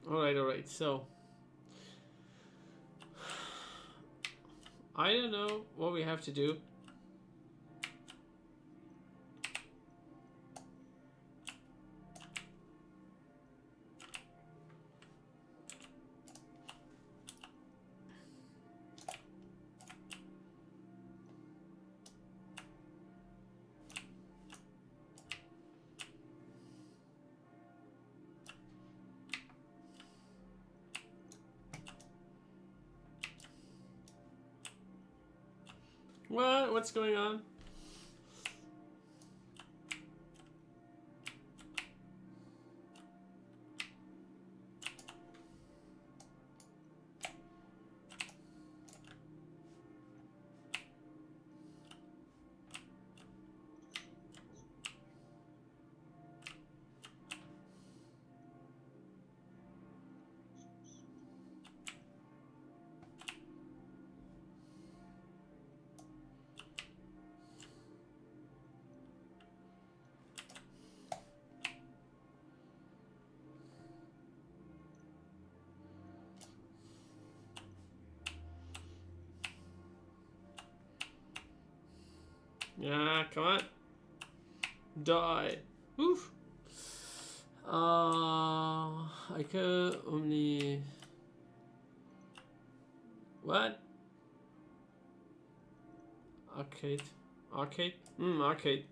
Alright. So, I don't know what we have to do. What? What's going on? Yeah, come on. Die. Oof. I can only. What? Arcade. Arcade? Arcade.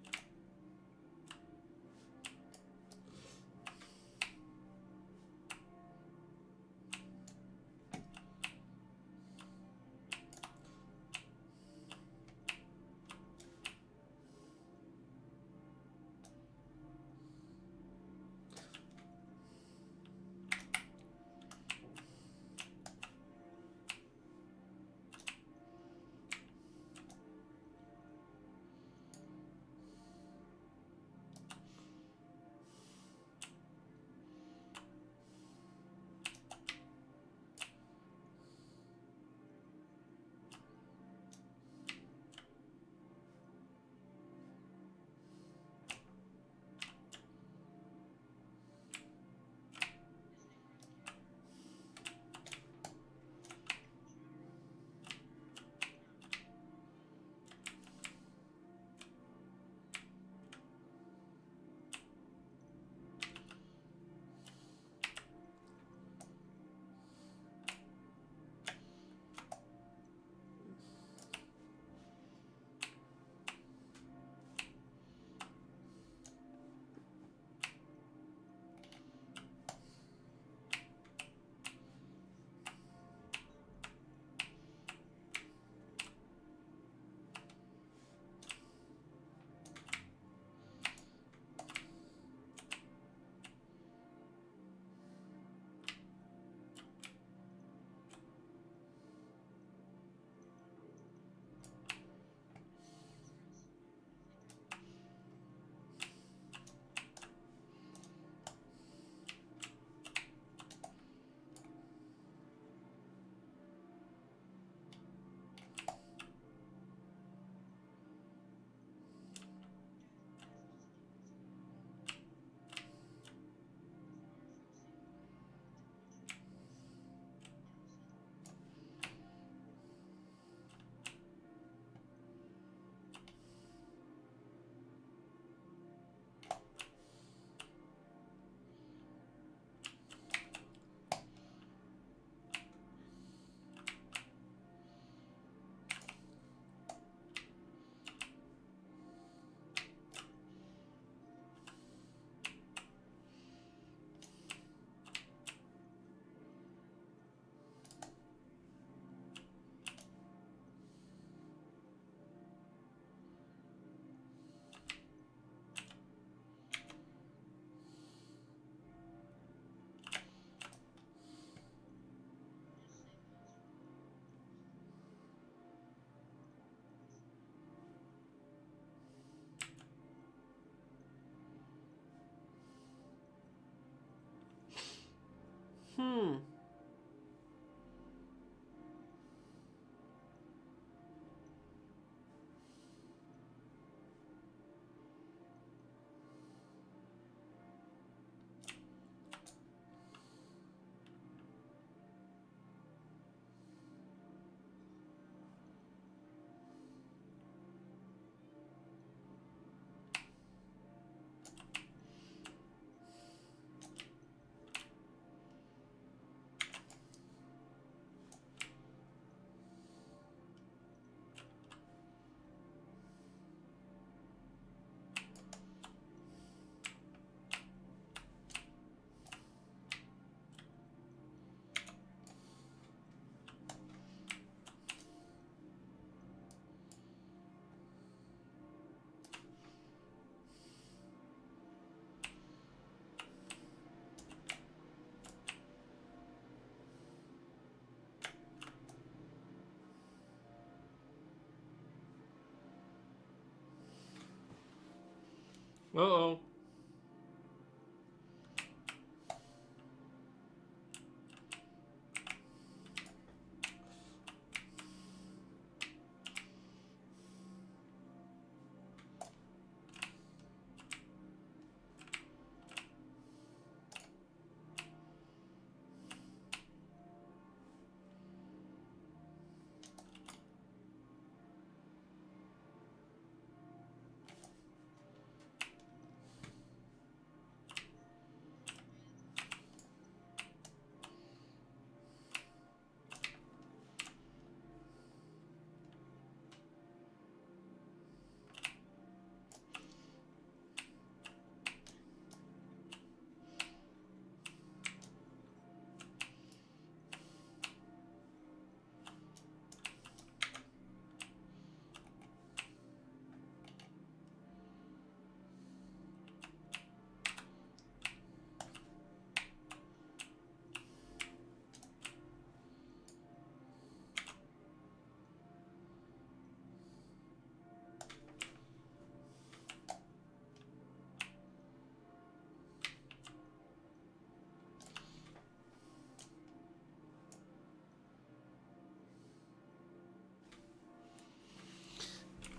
Uh-oh.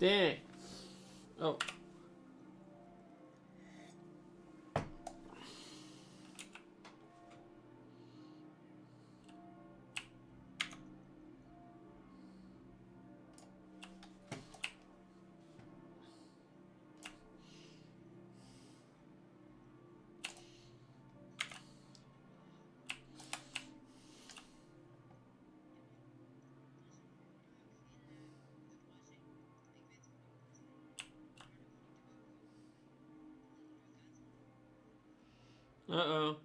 Dang. Oh. Uh-oh.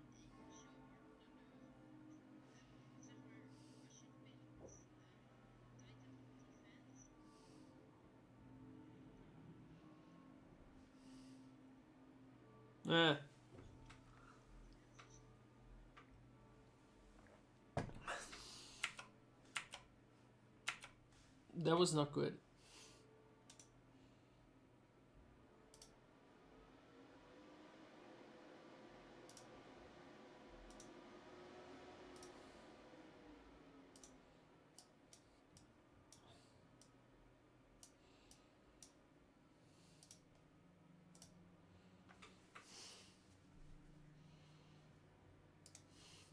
Ah. That was not good.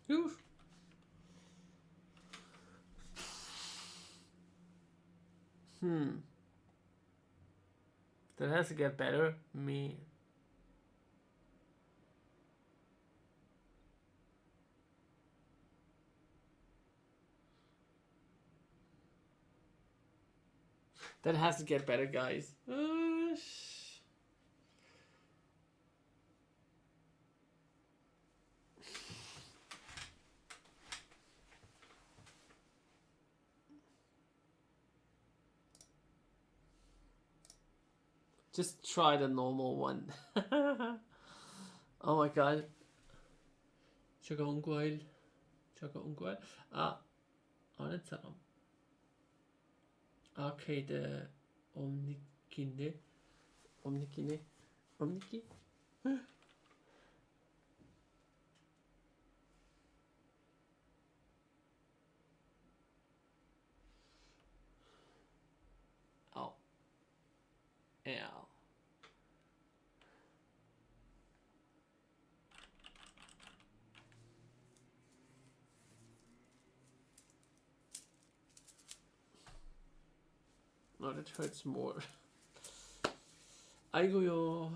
Oof. That has to get better. Me. That has to get better, guys. Just try the normal one. Oh my god. 차가운 과일. 차가운 과일. 아, 아는 사람. 아케이드 옴니키네. 옴니키네. 옴니키? Oh. Ow. No, that hurts more. 아이고요.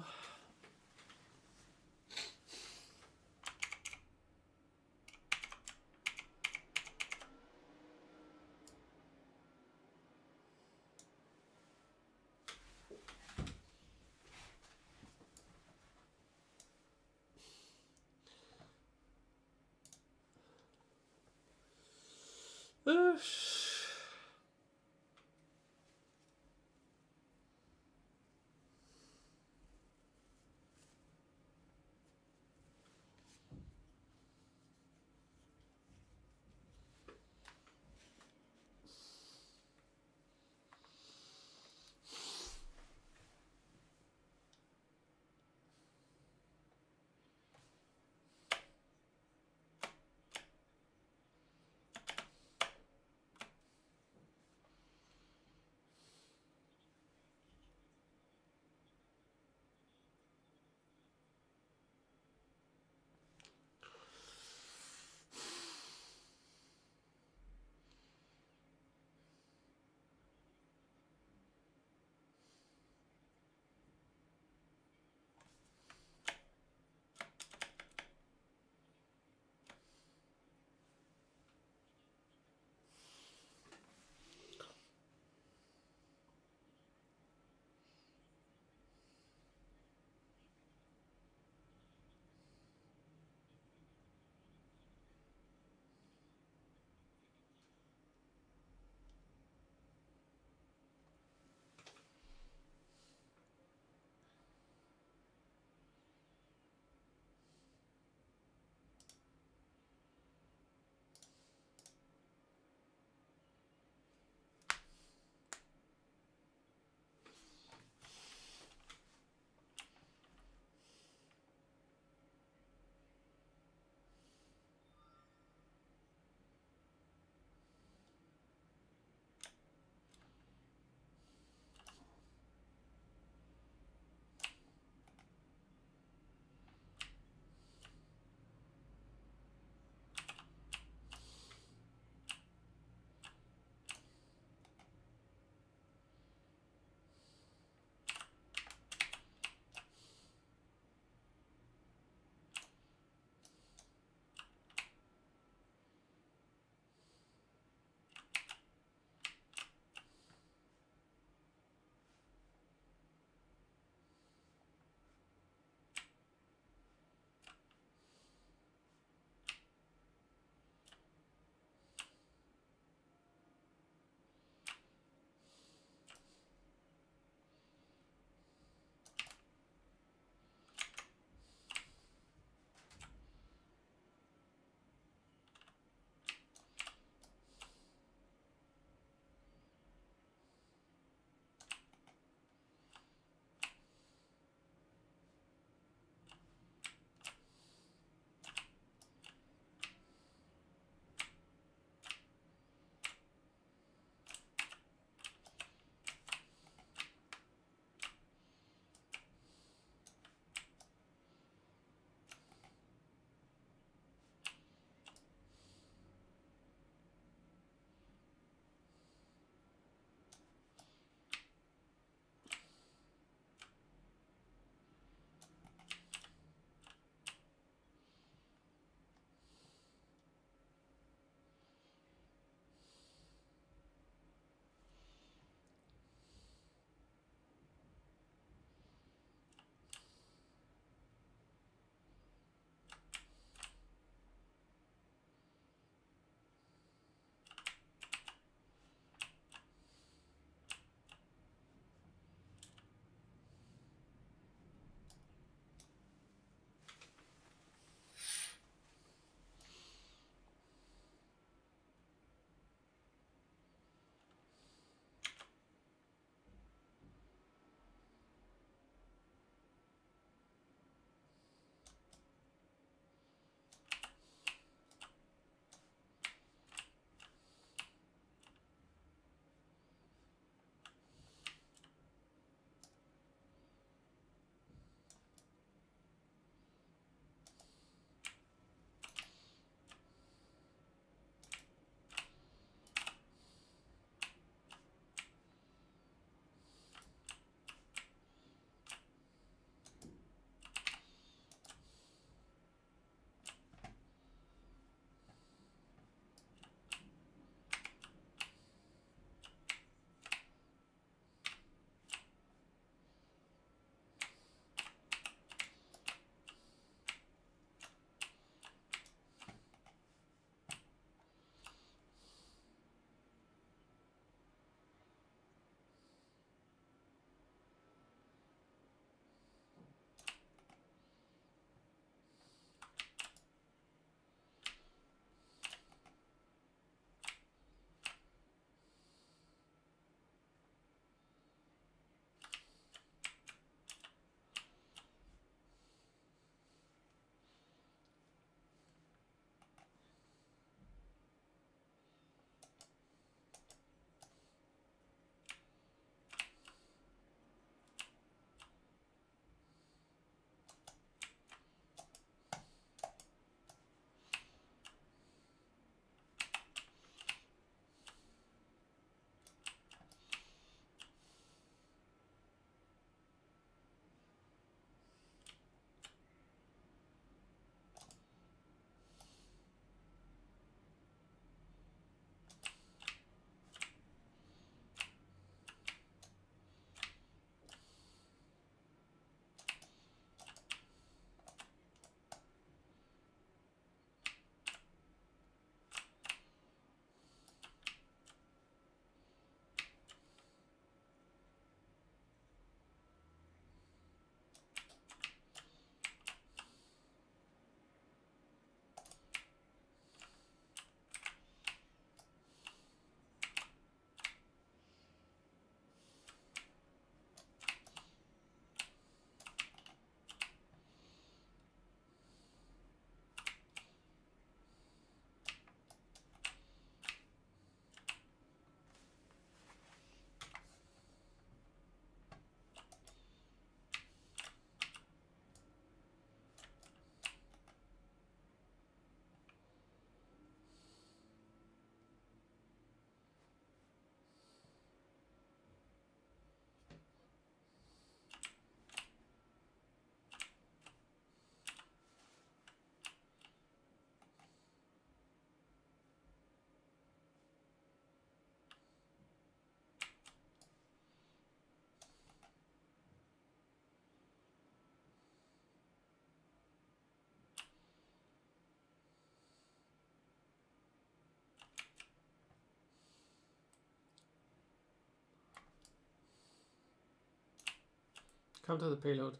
Come to the payload.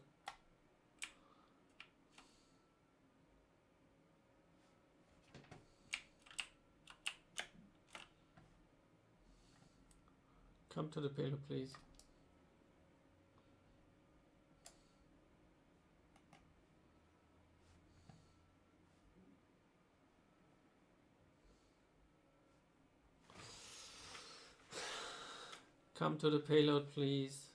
Come to the payload, please. Come to the payload, please.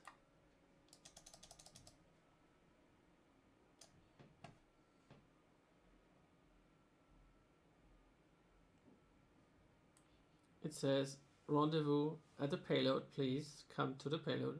It says, rendezvous at the payload, please. Come to the payload.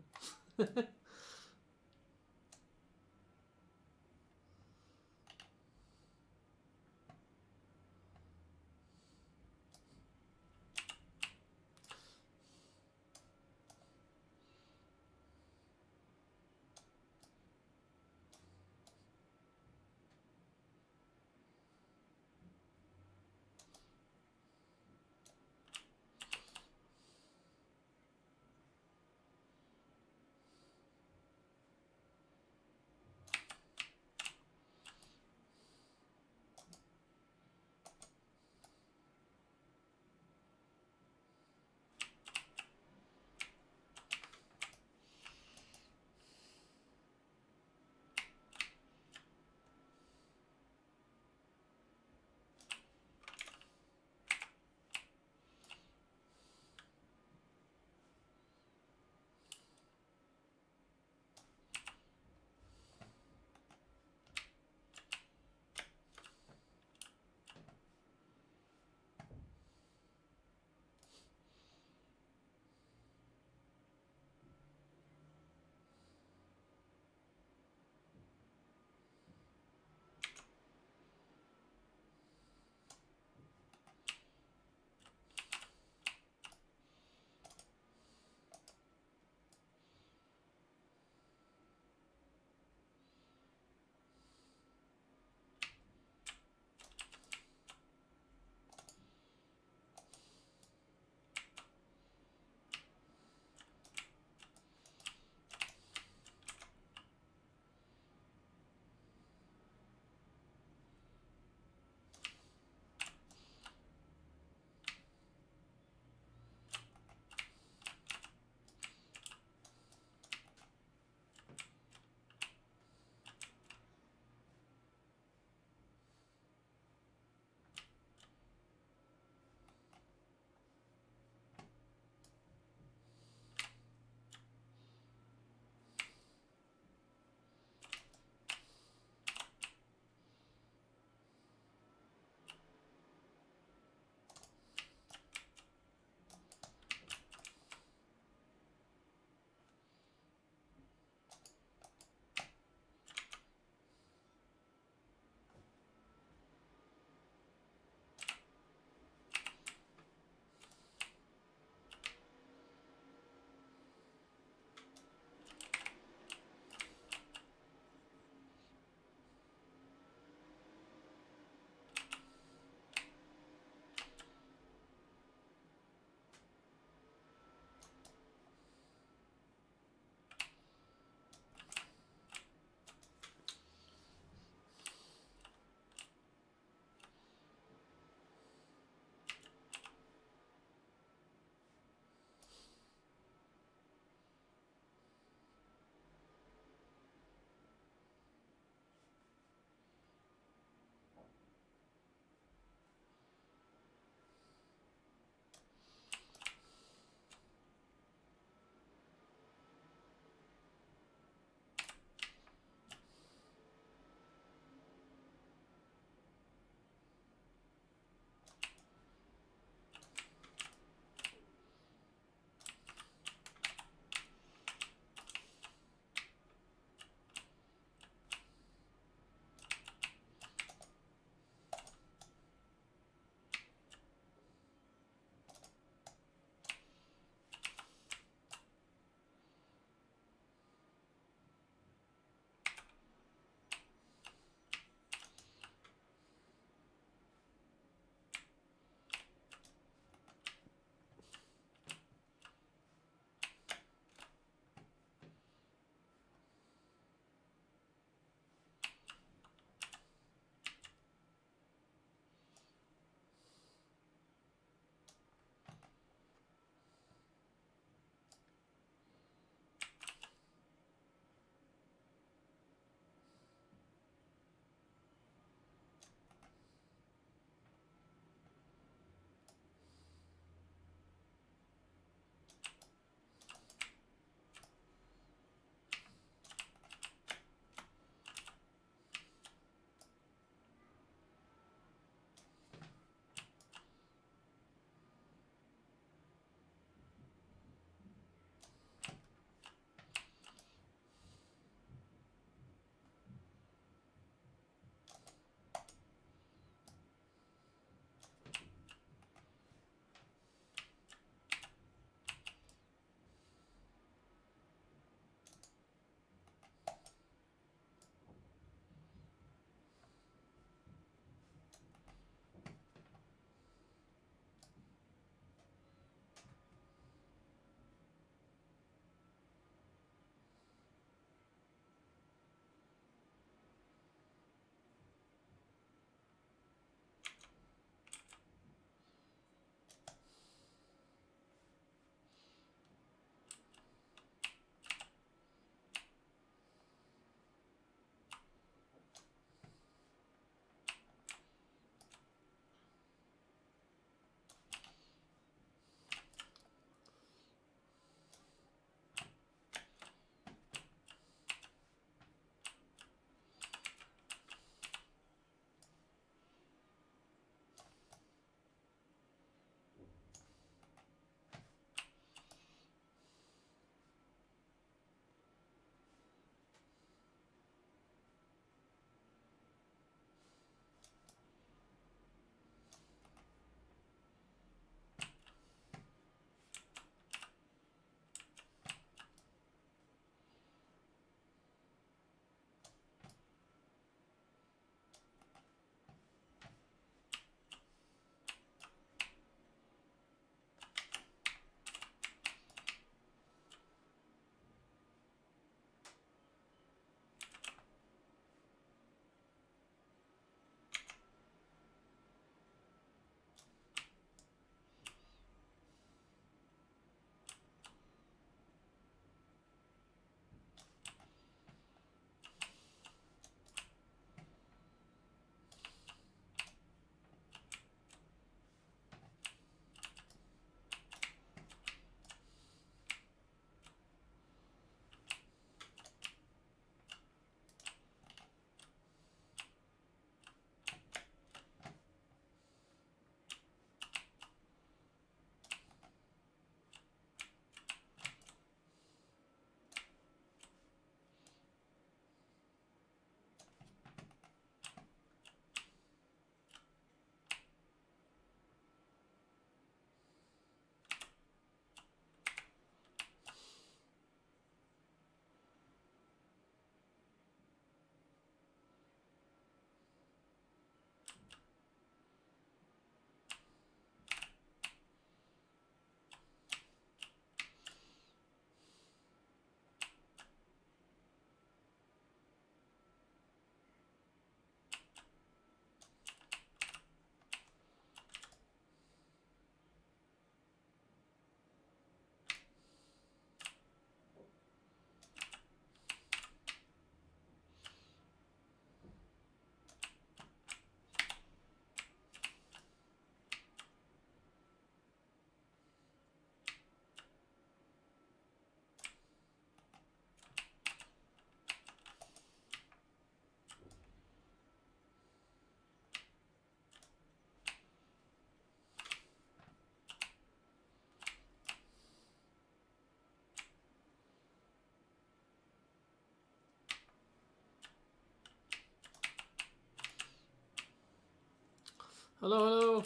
Hello, hello.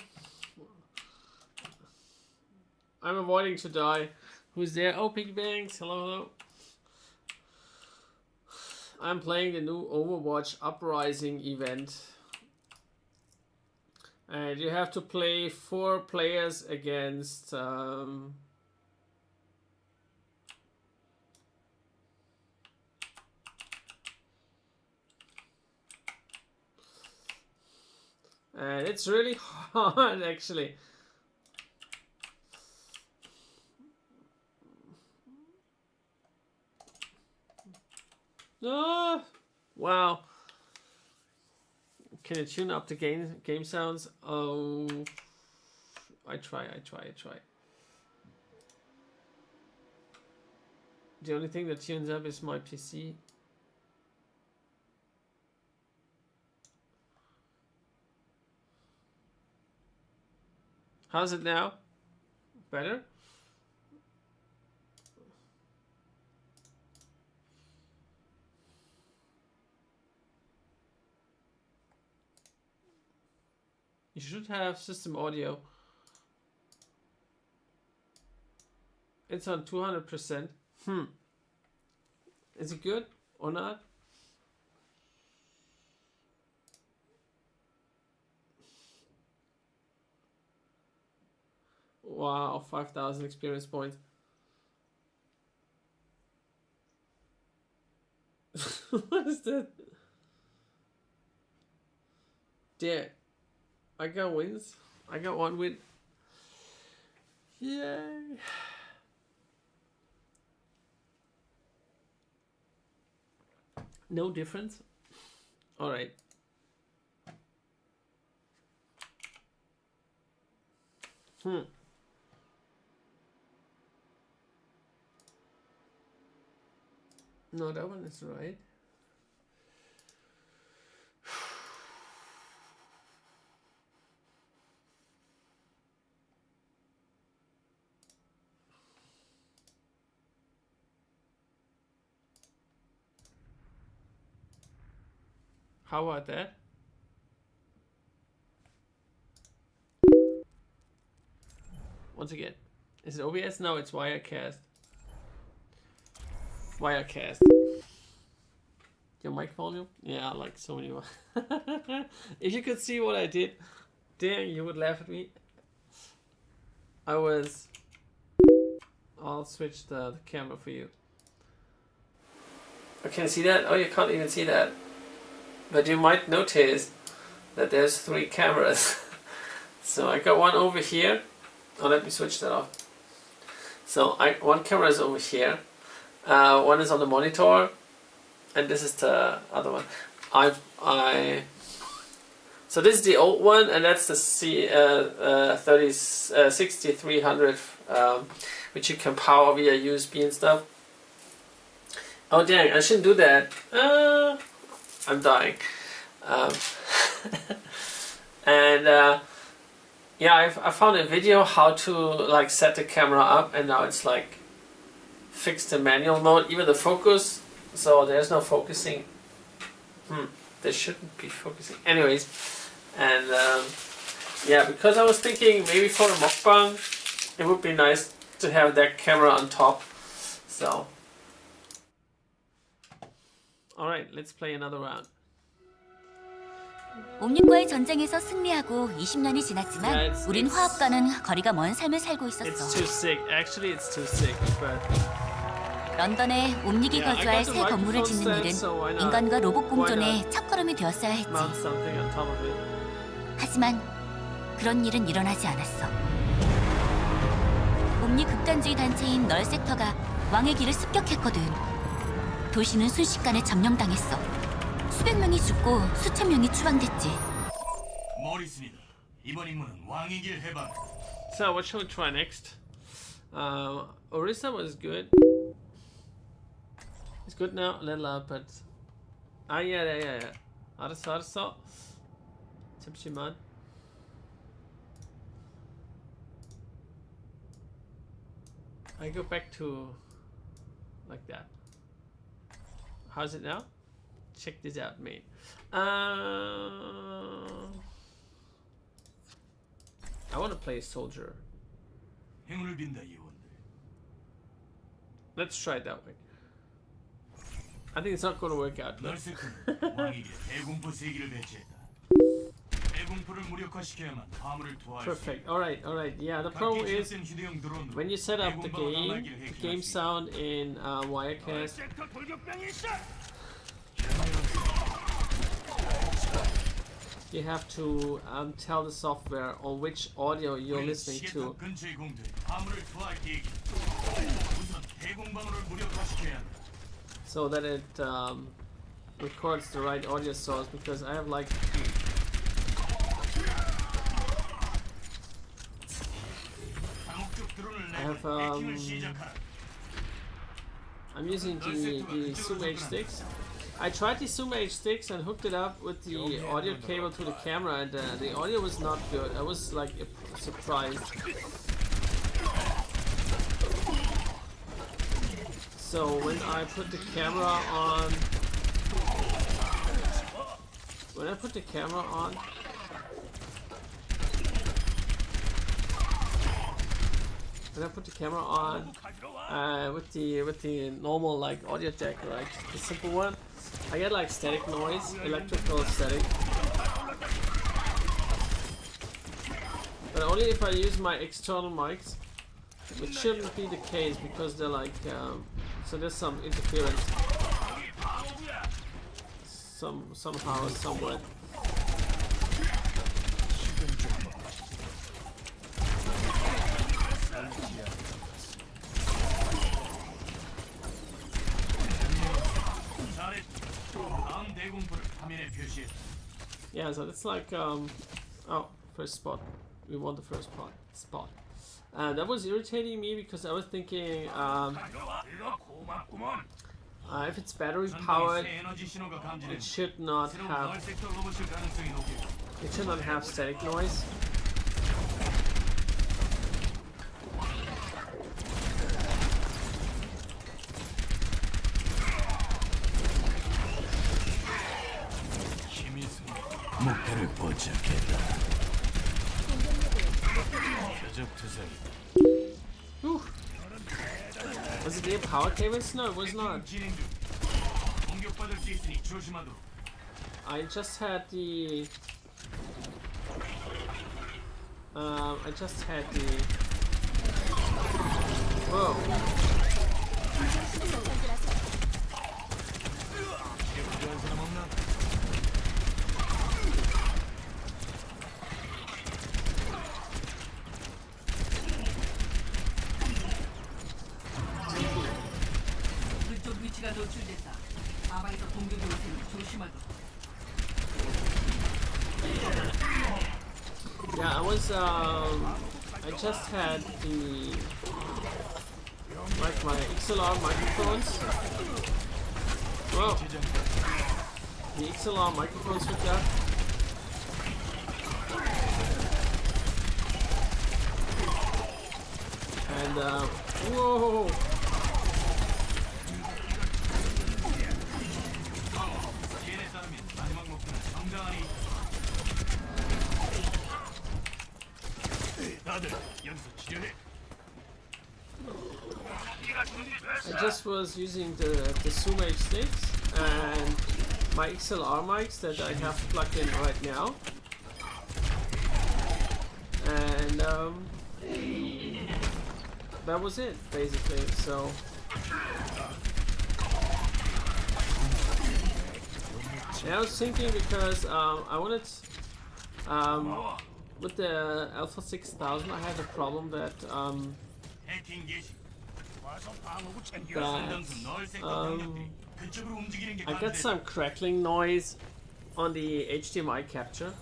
I'm avoiding to die. Who's there? Oh, Piggy Banks. Hello, hello. I'm playing the new Overwatch Uprising event. And you have to play 4 players against... and it's really hard, actually. Oh, wow. Can you tune up the game sounds? Oh, I try. The only thing that tunes up is my PC. How's it now? Better? You should have system audio. It's on 200%. Is it good or not? Wow, 5,000 experience points. What is that? Yeah, I got wins. I got 1 win. Yay. No difference? Alright. No, that one is right. How about that? Once again, is it OBS? No, it's Wirecast. Wirecast. Your mic volume? Yeah, like so many. If you could see what I did, dang, you would laugh at me. I'll switch the camera for you. Oh, can you see that? Oh, you can't even see that. But you might notice that there's 3 cameras. So I got one over here. Oh, let me switch that off. So one camera is over here. One is on the monitor, and this is the other one. So this is the old one, and that's the 6300, which you can power via USB and stuff. Oh dang, I shouldn't do that. I'm dying. And yeah, I found a video how to like set the camera up, and now it's like fixed the manual mode, even the focus. So there's no focusing. There shouldn't be focusing. Anyways, and yeah, because I was thinking maybe for the mukbang, it would be nice to have that camera on top. So, all right, let's play another round. 옴닉과의 전쟁에서 승리하고 20년이 지났지만 우린 화합과는 거리가 먼 삶을 살고 있었어. It's too sick. Actually, it's too sick. But 런던에 옴닉이 거주할 새 건물을 짓는 일은 인간과 로봇 공존의 첫걸음이 되었어야 했지. 하지만 그런 일은 일어나지 않았어. 옴닉 극단주의 단체인 널 섹터가 왕의 길을 습격했거든. 도시는 순식간에 점령당했어. 수백 명이 죽고 수천 명이 추방됐지. 모리슨이다. 이번 임무는 왕의 길 해방. So what shall we try next? Orisa was good. It's good now, a little up, but yeah. 알았어. 잠시만. I go back to like that. How's it now? Check this out, mate. I want to play soldier. 행운을 빈다 요원들. Let's try it that way. I think it's not going to work out. But... 널세크는 왕에게 대공포 3기를 배치했다. 대공포를 무력화시켜야만 화물을 투하할 수 있다. Perfect. Alright, alright. Yeah, the problem is when you set up the game sound in Wirecast, you have to tell the software on which audio you're listening to. 근처의 공들이 화물을 투하할 계획이다. 우선 대공방어를 무력화시켜야 한다. So that it records the right audio source, because I have like I'm using the Zoom H6. I tried the Zoom H6 and hooked it up with the audio cable to the camera, and the audio was not good. I was like surprised. So when I put the camera on, with the normal like audio jack, right, the simple one, I get like static noise, electrical static. But only if I use my external mics, which shouldn't be the case because they're like so there's some interference somehow somewhere. Yeah, so it's like oh, first spot. We want the first spot. That was irritating me because I was thinking if it's battery powered, it should not have static noise. 목표를 포착했다. 표적 투사기. Was it the power cables? No, it was not. 공격받을 수 있으니 조심하도록. I just had the whoa. 위치가 노출됐다. 아방에서 공격이 올 테니 조심하도록. Yeah, I just had the my XLR microphones. Whoa. The XLR microphones hooked up. And whoa. I just was using the Zoom H6 and my XLR mics that I have plugged in right now, and that was it basically. So yeah, I was thinking because I wanted with the Alpha 6000 I had a problem that I get some crackling noise on the HDMI capture.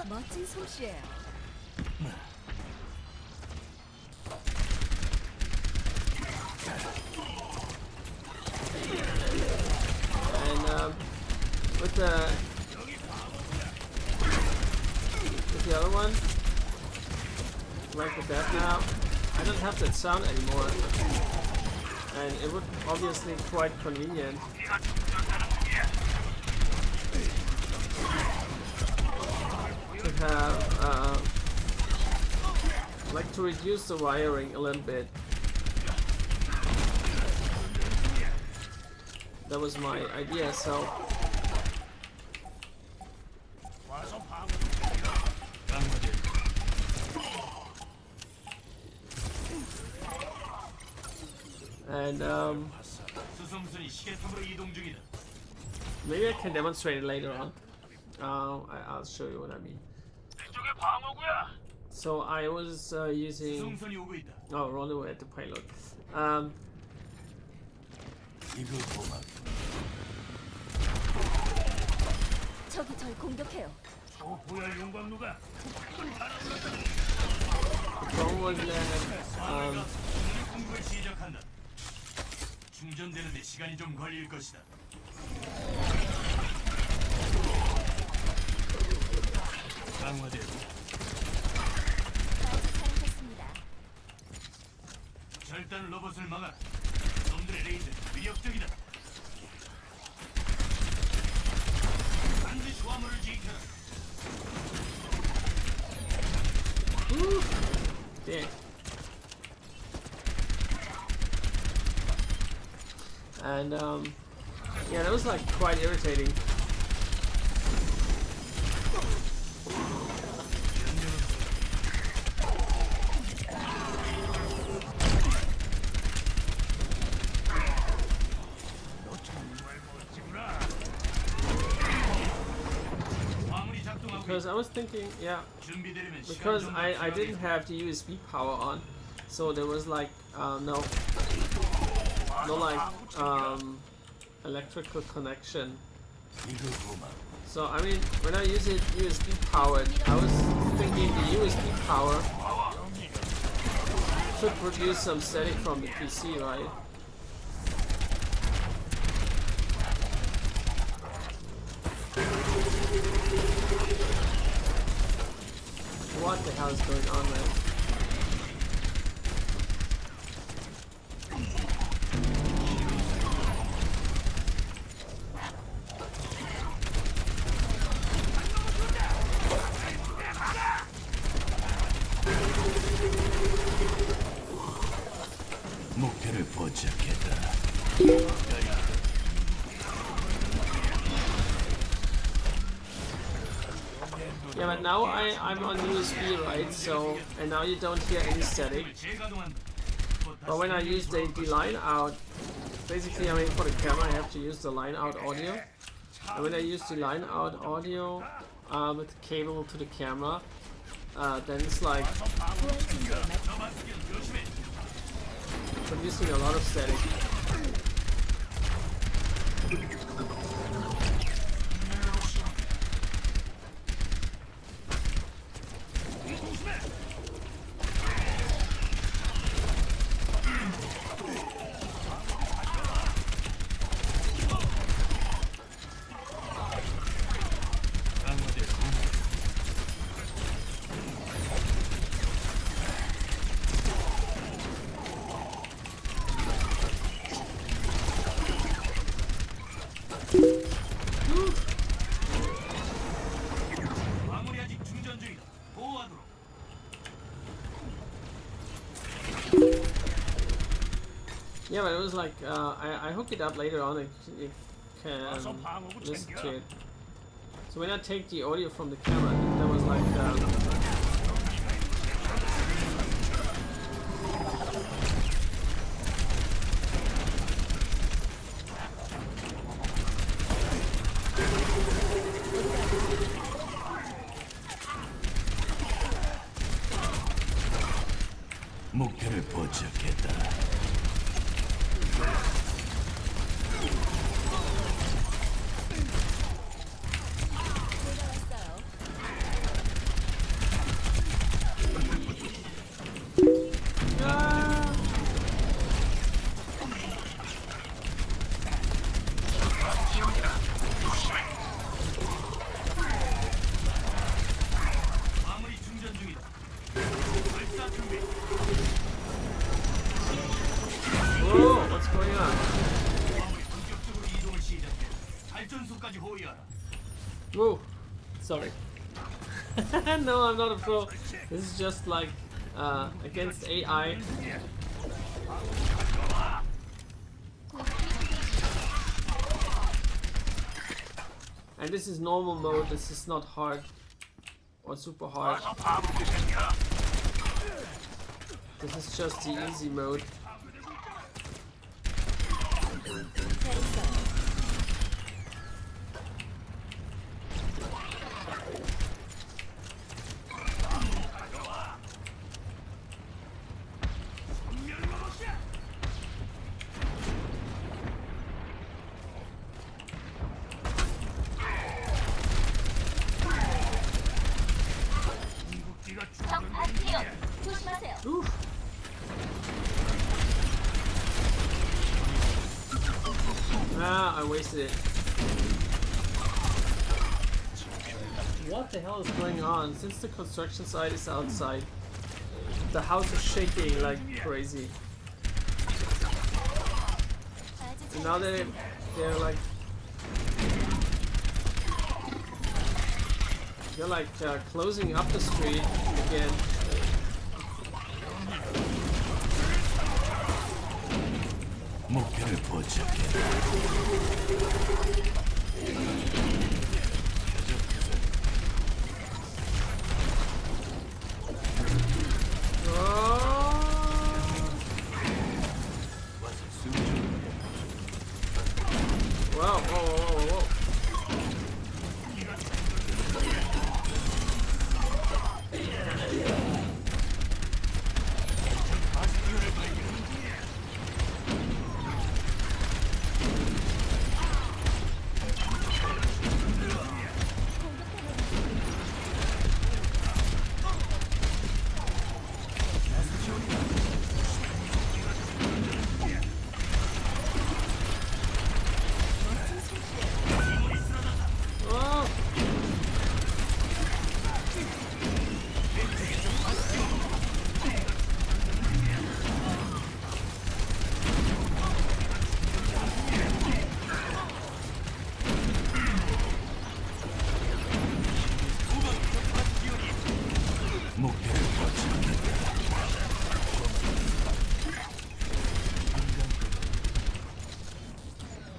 멋진 솜씨예요. And with the other one, like with that now, I don't have that sound anymore, and it would obviously quite convenient. To have like to reduce the wiring a little bit. That was my idea, so and maybe I can demonstrate it later on. I'll show you what I mean. So I was using run away at the payload. 적이 절 공격해요. The problem was that 충전되는데 시간이 좀 걸릴 것이다. 강화되고. 절단 로봇을 막아라. 놈들의 레이저 위협적이다. 반드시 화물을 지켜라. yeah. And yeah, that was like quite irritating. Because I was thinking, yeah, because I didn't have the USB power on, so there was like no like electrical connection. So I mean, when I use it USB powered, I was thinking the USB power should produce some static from the PC, right? What the hell is going on, man? 목표를 포착했다. Yeah, but now I'm on USB, right? So, and now you don't hear any static. But when I use the line out, basically, I mean, for the camera, I have to use the line out audio. And when I use the line out audio with the cable to the camera, then it's like producing a lot of static. Yeah, but it was like I hook it up later on and you can listen to it. So when I take the audio from the camera, there was like 목표를 포착했다. Whoa, sorry. No, I'm not a pro. This is just like against AI. And this is normal mode. This is not hard or super hard. This is just the easy mode. Oof. Ah, I wasted it. What the hell is going on? Since the construction site is outside, the house is shaking like crazy. And now they're like closing up the street again. 목표를 포착했다. Wow, whoa.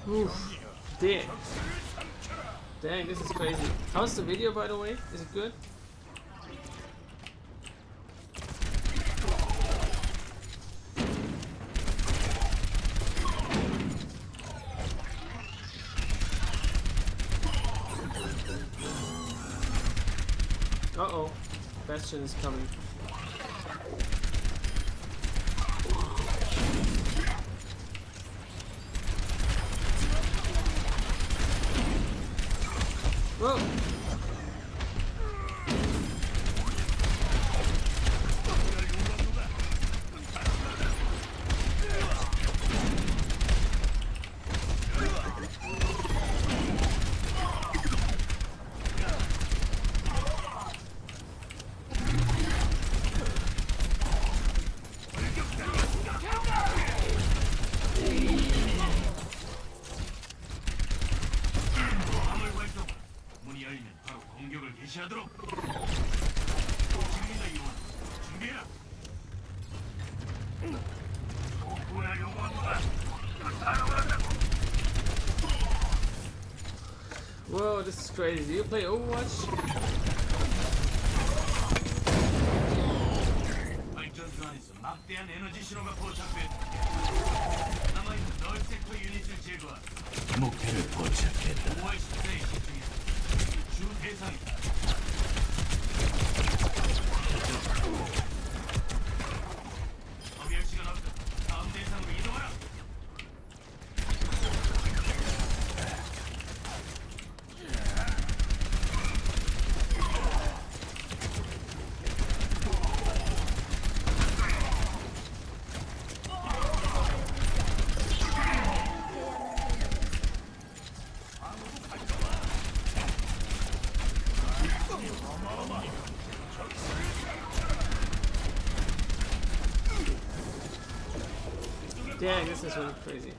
Oof. Dang, this is crazy. How's the video, by the way? Is it good? Uh-oh. Bastion is coming. Whoa! 개시하도록. 지금이다 이원. 준비해라. 복구나 요구한다. Whoa, this is crazy. Do you play Overwatch? 발전소 안에서 막대한 에너지 신호가 포착됐다. 남아있는 널 섹터 유닛을 제거하라. 목표를 포착했다. 5월 14일 집중이다. 주 대상이다. 소비할 시간 없다. 다음 대상으로 이동하라. Dang, this is really crazy.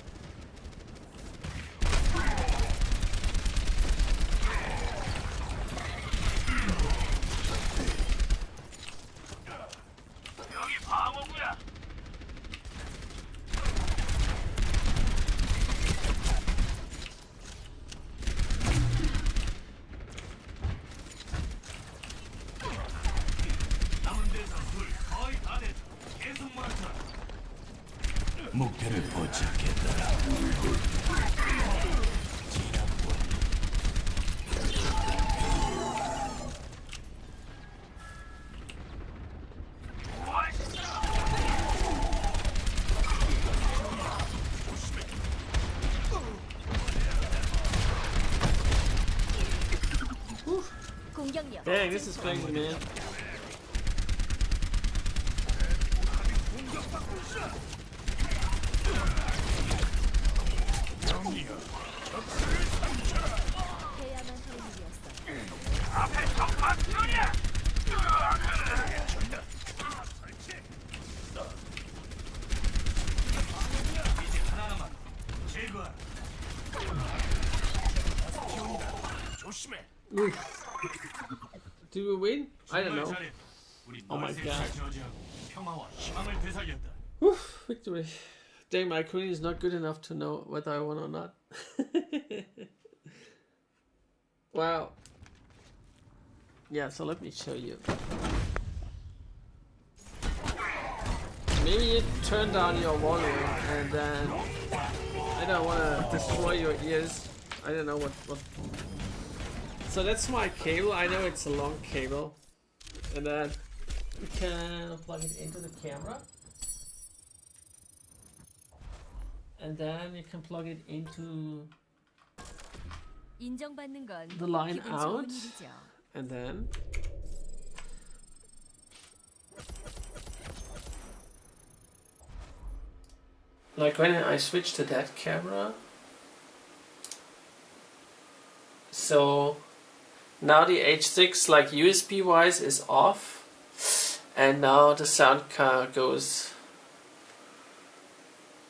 목표를 포착했다. 공격력. Dang, this is crazy, man. 해야만 할 일이었어. 이제 하나 남았. 제거하라. 조심해. Did we win? I don't know. 잘해. 우리 Oh my 널색을 God. 저지하고 평화와 희망을 되살렸다. Whew, victory. Dang, my Korean is not good enough to know whether I won or not. Wow. Yeah, so let me show you. Maybe you turn down your volume and then I don't want to destroy your ears. I don't know what. So that's my cable. I know it's a long cable, and then you can plug it into the camera, and then you can plug it into 인정받는 건 the line 기분 out, 좋은 일이죠. and then like when I switch to that camera, so now the H6 like USB wise is off, and now the sound card goes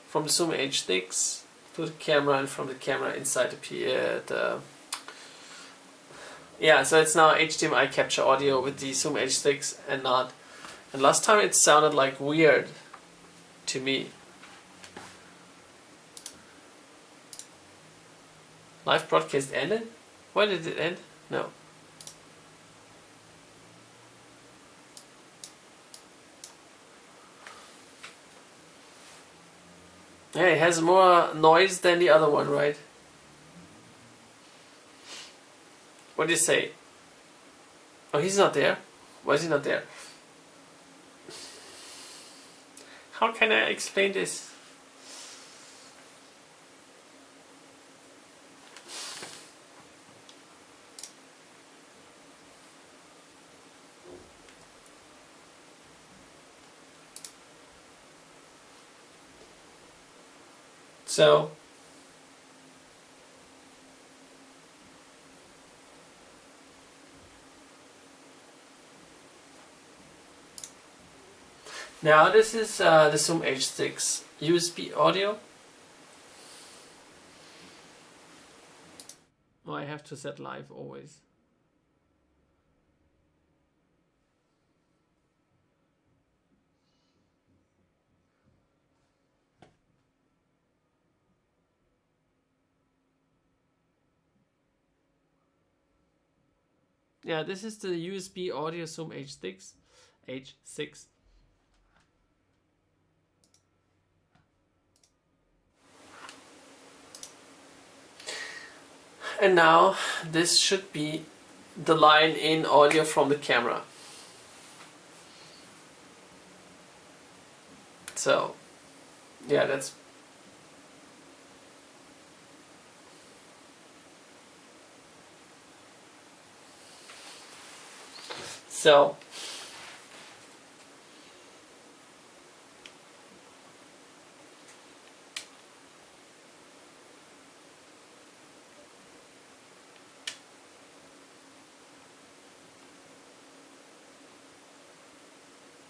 from the Zoom H6 to the camera and from the camera inside yeah, so it's now HDMI capture audio with the Zoom H6 and not. And last time it sounded like weird to me. Live broadcast ended? Why did it end? No. Yeah, it has more noise than the other one, right? What do you say? Oh, he's not there? Why is he not there? How can I explain this? So now this is the Zoom H6 USB audio. Oh, I have to set live always. Yeah, this is the USB audio Zoom H6. And now this should be the line in audio from the camera. So, yeah, that's so.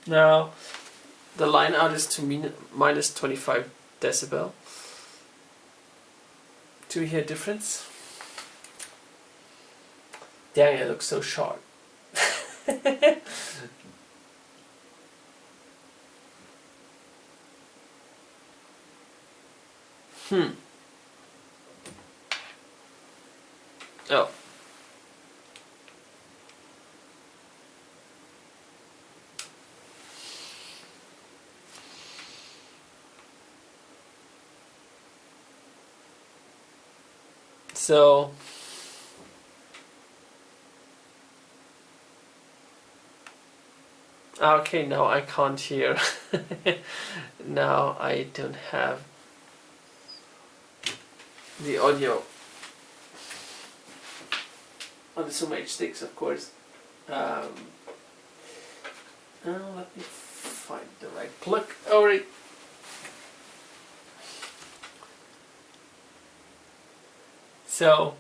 Now, the line out is to minus 25 decibel. Do you hear a difference? Dang, it looks so sharp. Oh. So okay, now I can't hear. Now I don't have the audio on the Zoom H6, of course. Let me find the right plug. Alright. So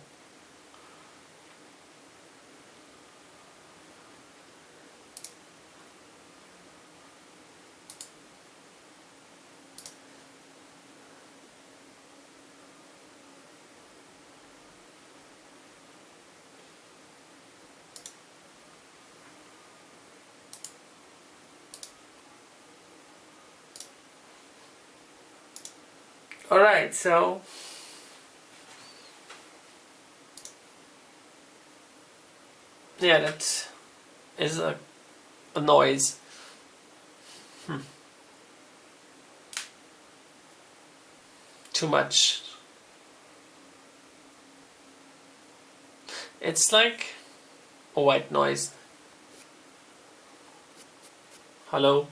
alright, so yeah, that is a noise. Too much. It's like a white noise. Hello?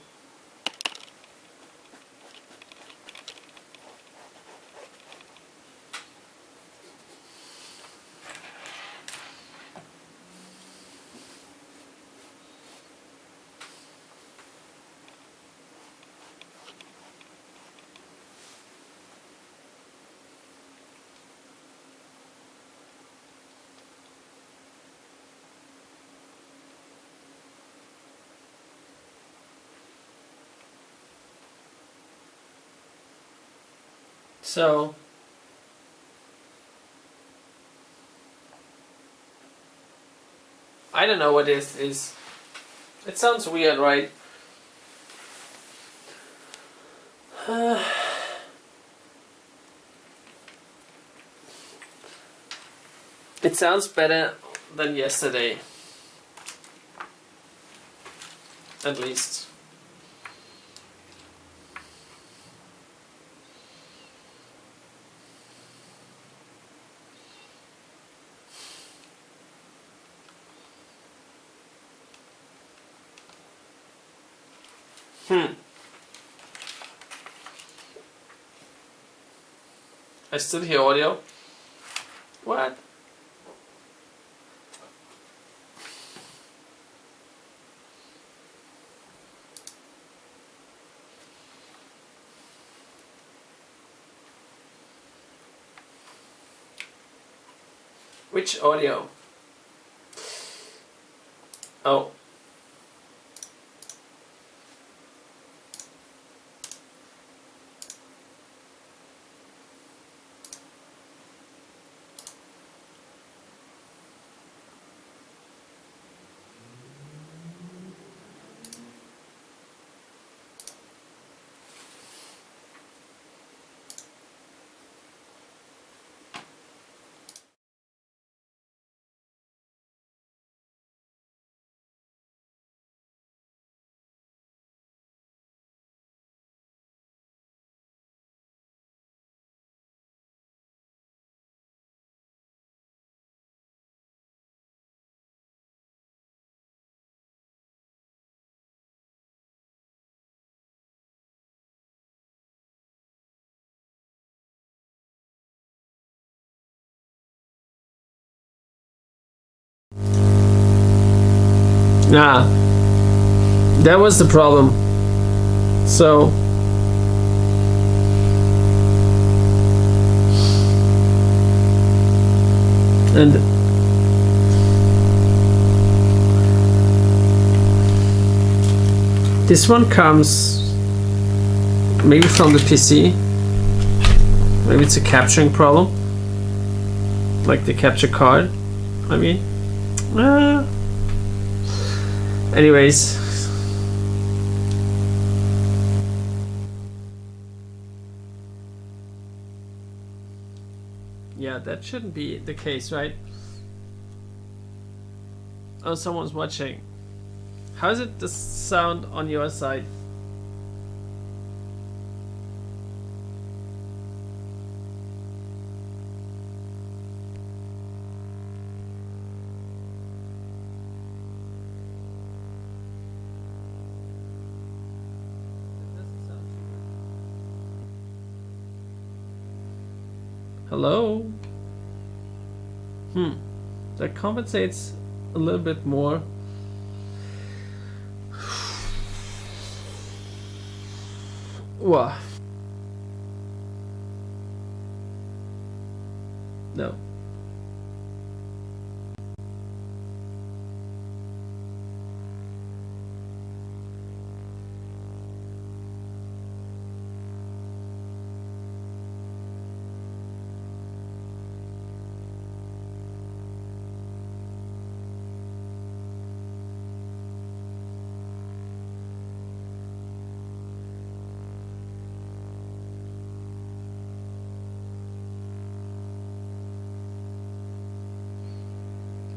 So I don't know what this is. It sounds weird, right? It sounds better than yesterday. At least. I still hear audio. What? Which audio? Oh. Nah. That was the problem. So and this one comes maybe from the PC. Maybe it's a capturing problem, like the capture card. I mean, anyways, yeah, that shouldn't be the case, right? Oh, someone's watching. How is it the sound on your side? Hello? That compensates a little bit more. Wow. No.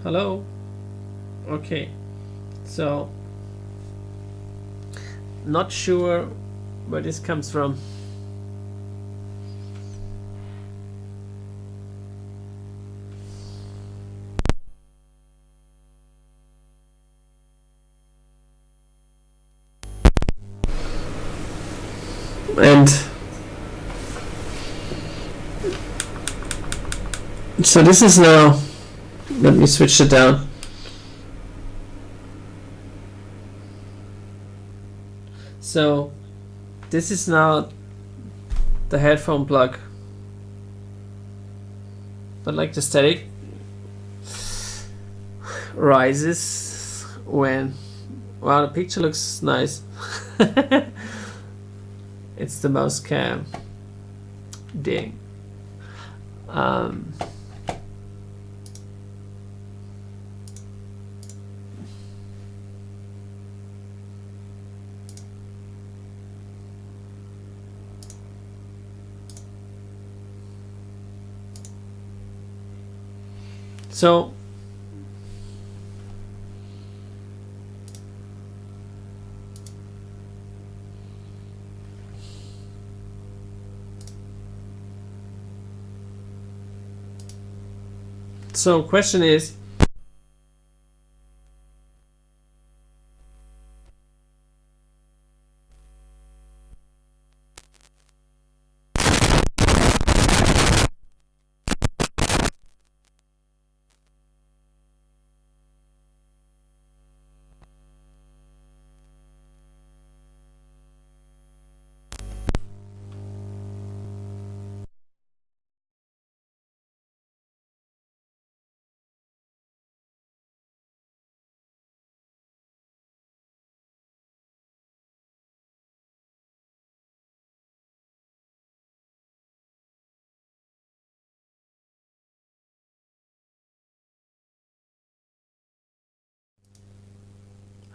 Hello? Okay. So, not sure where this comes from. And so this is now, let me switch it down. So this is now the headphone plug, but like the static rises when, wow, the picture looks nice. It's the mouse cam. Ding. So question is,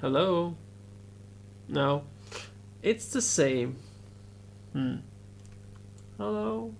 hello? No, it's the same. Hello?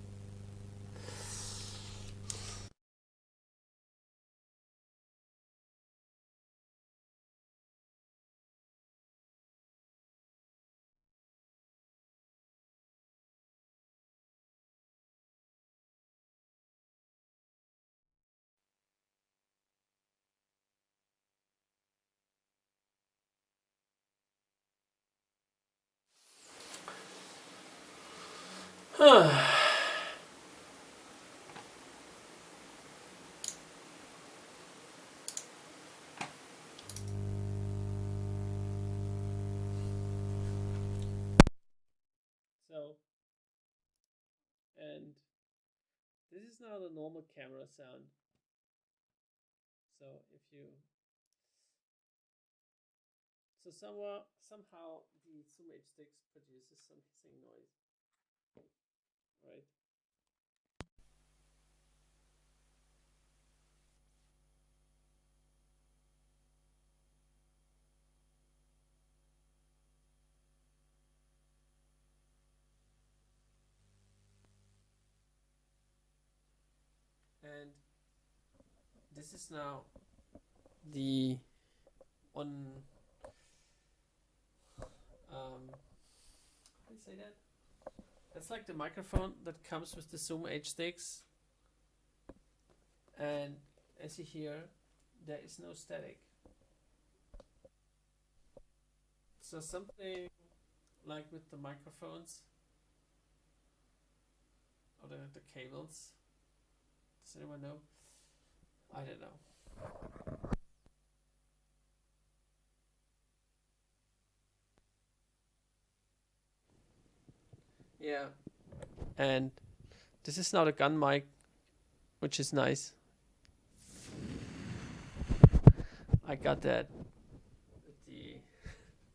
So, and this is now the normal camera sound. So if you, so somehow the Zoom H6 produces some hissing noise, right? And this is now the on how do you say that? That's like the microphone that comes with the Zoom H6, and as you hear, there is no static. So something like with the microphones or the cables, Does anyone know? I don't know. Yeah. And this is not a gun mic, which is nice. I got that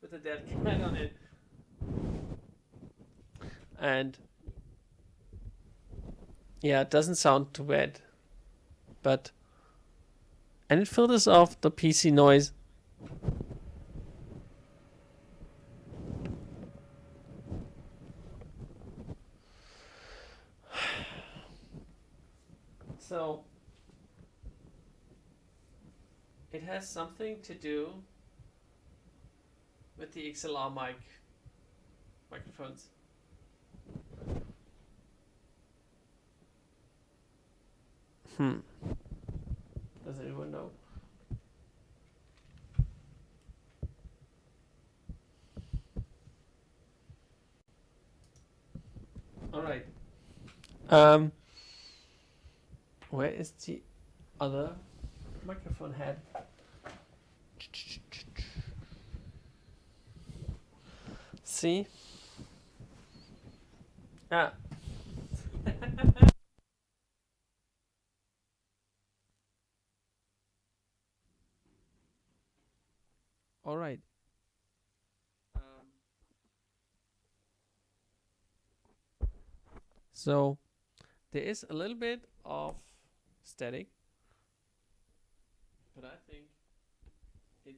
with the dead cat on it. And yeah, it doesn't sound too bad. And it filters off the PC noise. So it has something to do with the XLR microphones. Does anyone know? All right. Where is the other microphone head? See? Ah. All right. So there is a little bit of static, but I think it's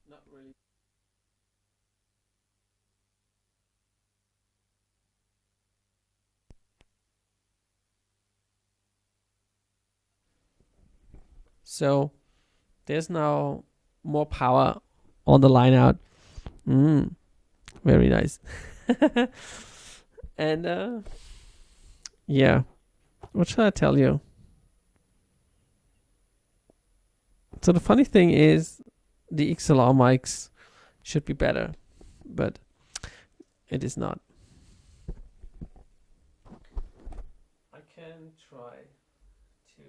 not really. So there's now more power on the line out. Very nice. And yeah, what should I tell you? So the funny thing is the XLR mics should be better, but it is not. I can try to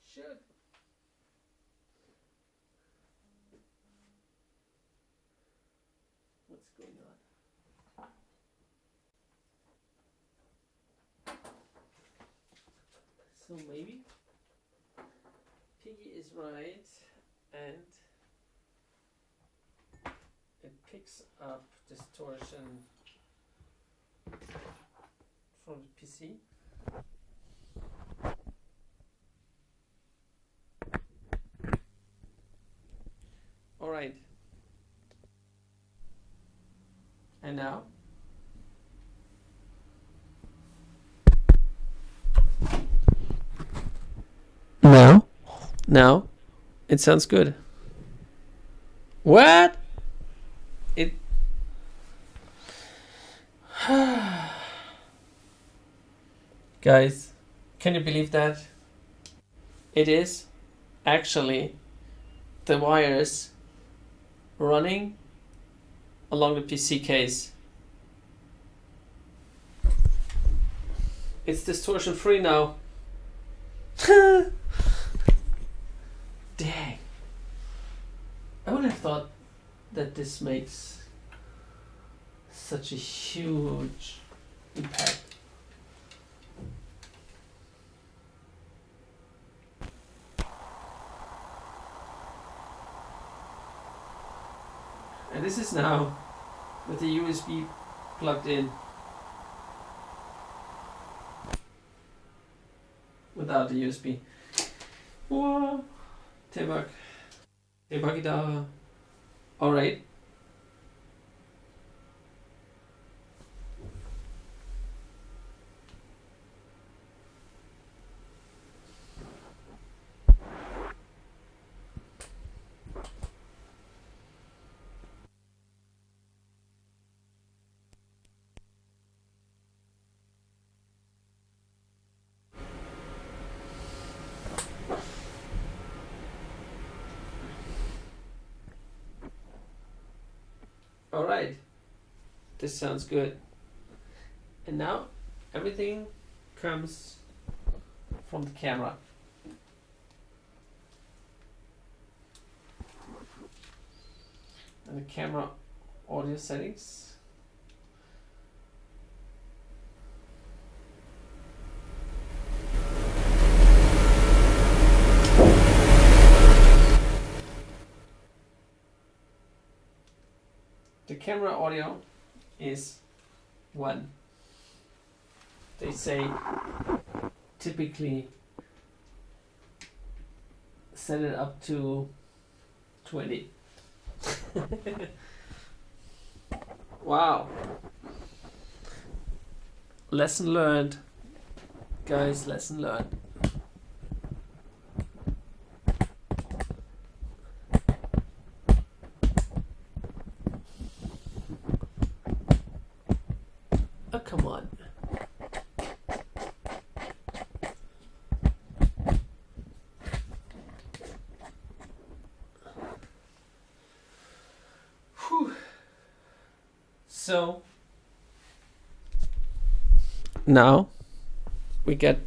should what's going on? So maybe Piggy is right, and it picks up distortion from the PC. All right. And now? Now? It sounds good. What? It... Guys, can you believe that? It is actually the wires running along the PC case. It's distortion free now. Dang. I would have thought that this makes such a huge impact. And this is now with the USB plugged in. Without the USB. Whoa. 대박이다. Alright. All right. This sounds good. And now everything comes from the camera. And the camera audio settings. The camera audio is 1. They say typically set it up to 20. Wow. Lesson learned. Guys, lesson learned. Oh, come on. Whew. So now we get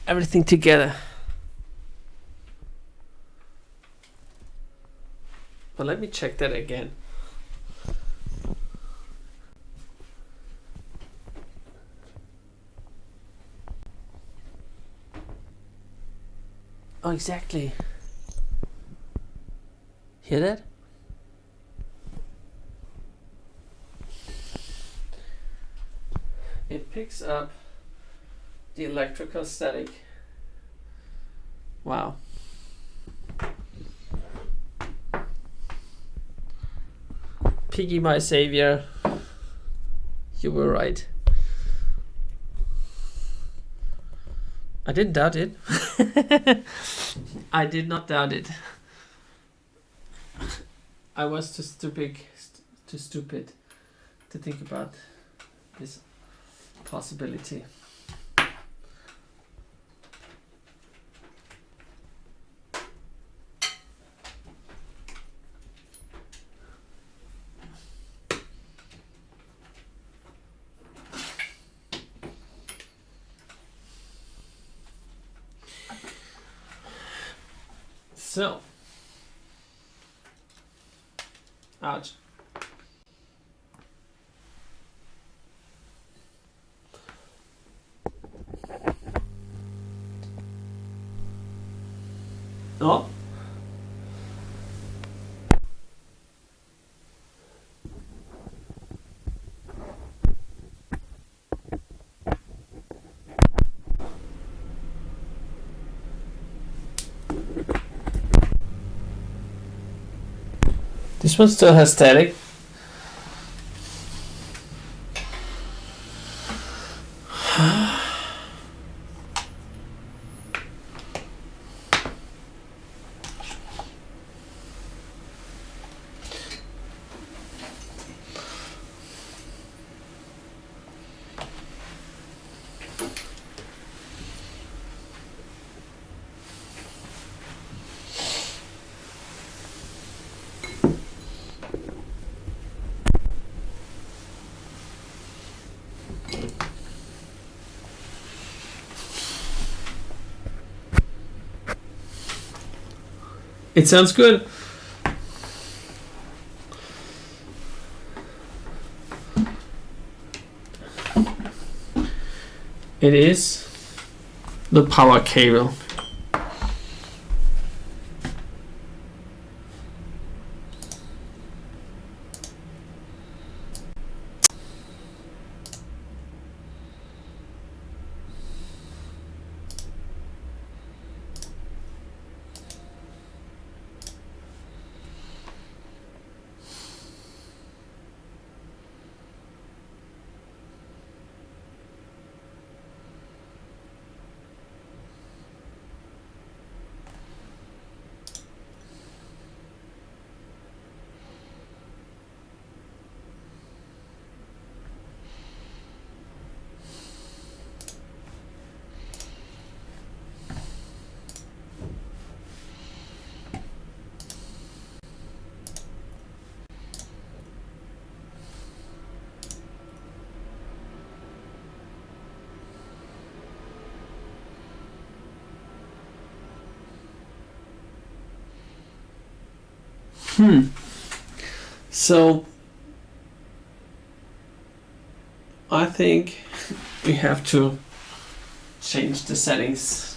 everything together. But let me check that again. Oh, exactly. Hear that? It picks up the electrical static. Wow. Piggy, my savior. You were right. I didn't doubt it. I did not doubt it. I was too stupid to think about this possibility. So, ouch. Oh. This one still has static. It sounds good. It is the power cable. So I think we have to change the settings.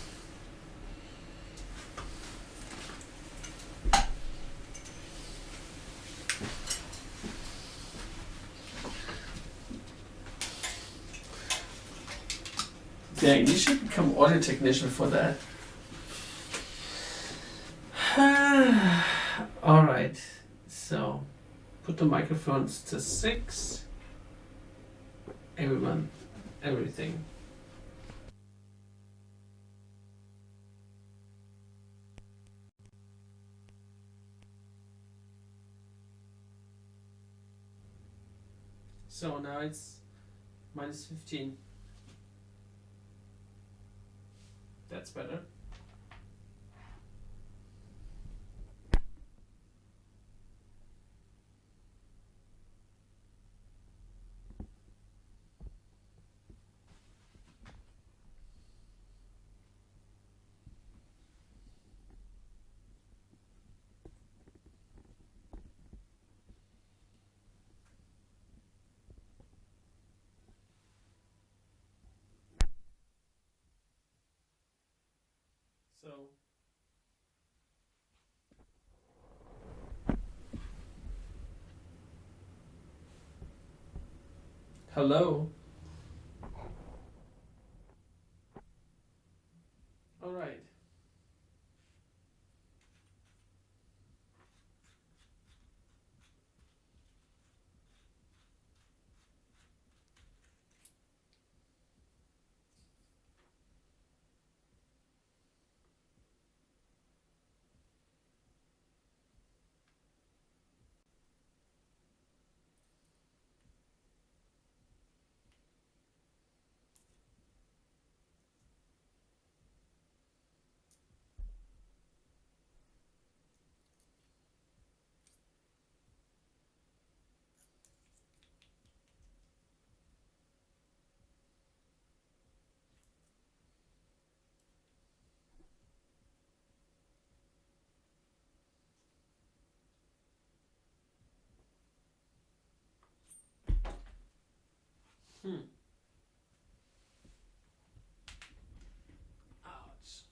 Yeah, you should become audio technician for that. Alright, so put the microphones to 6. Everything. So now it's minus 15. That's better. So hello. All right. Ouch.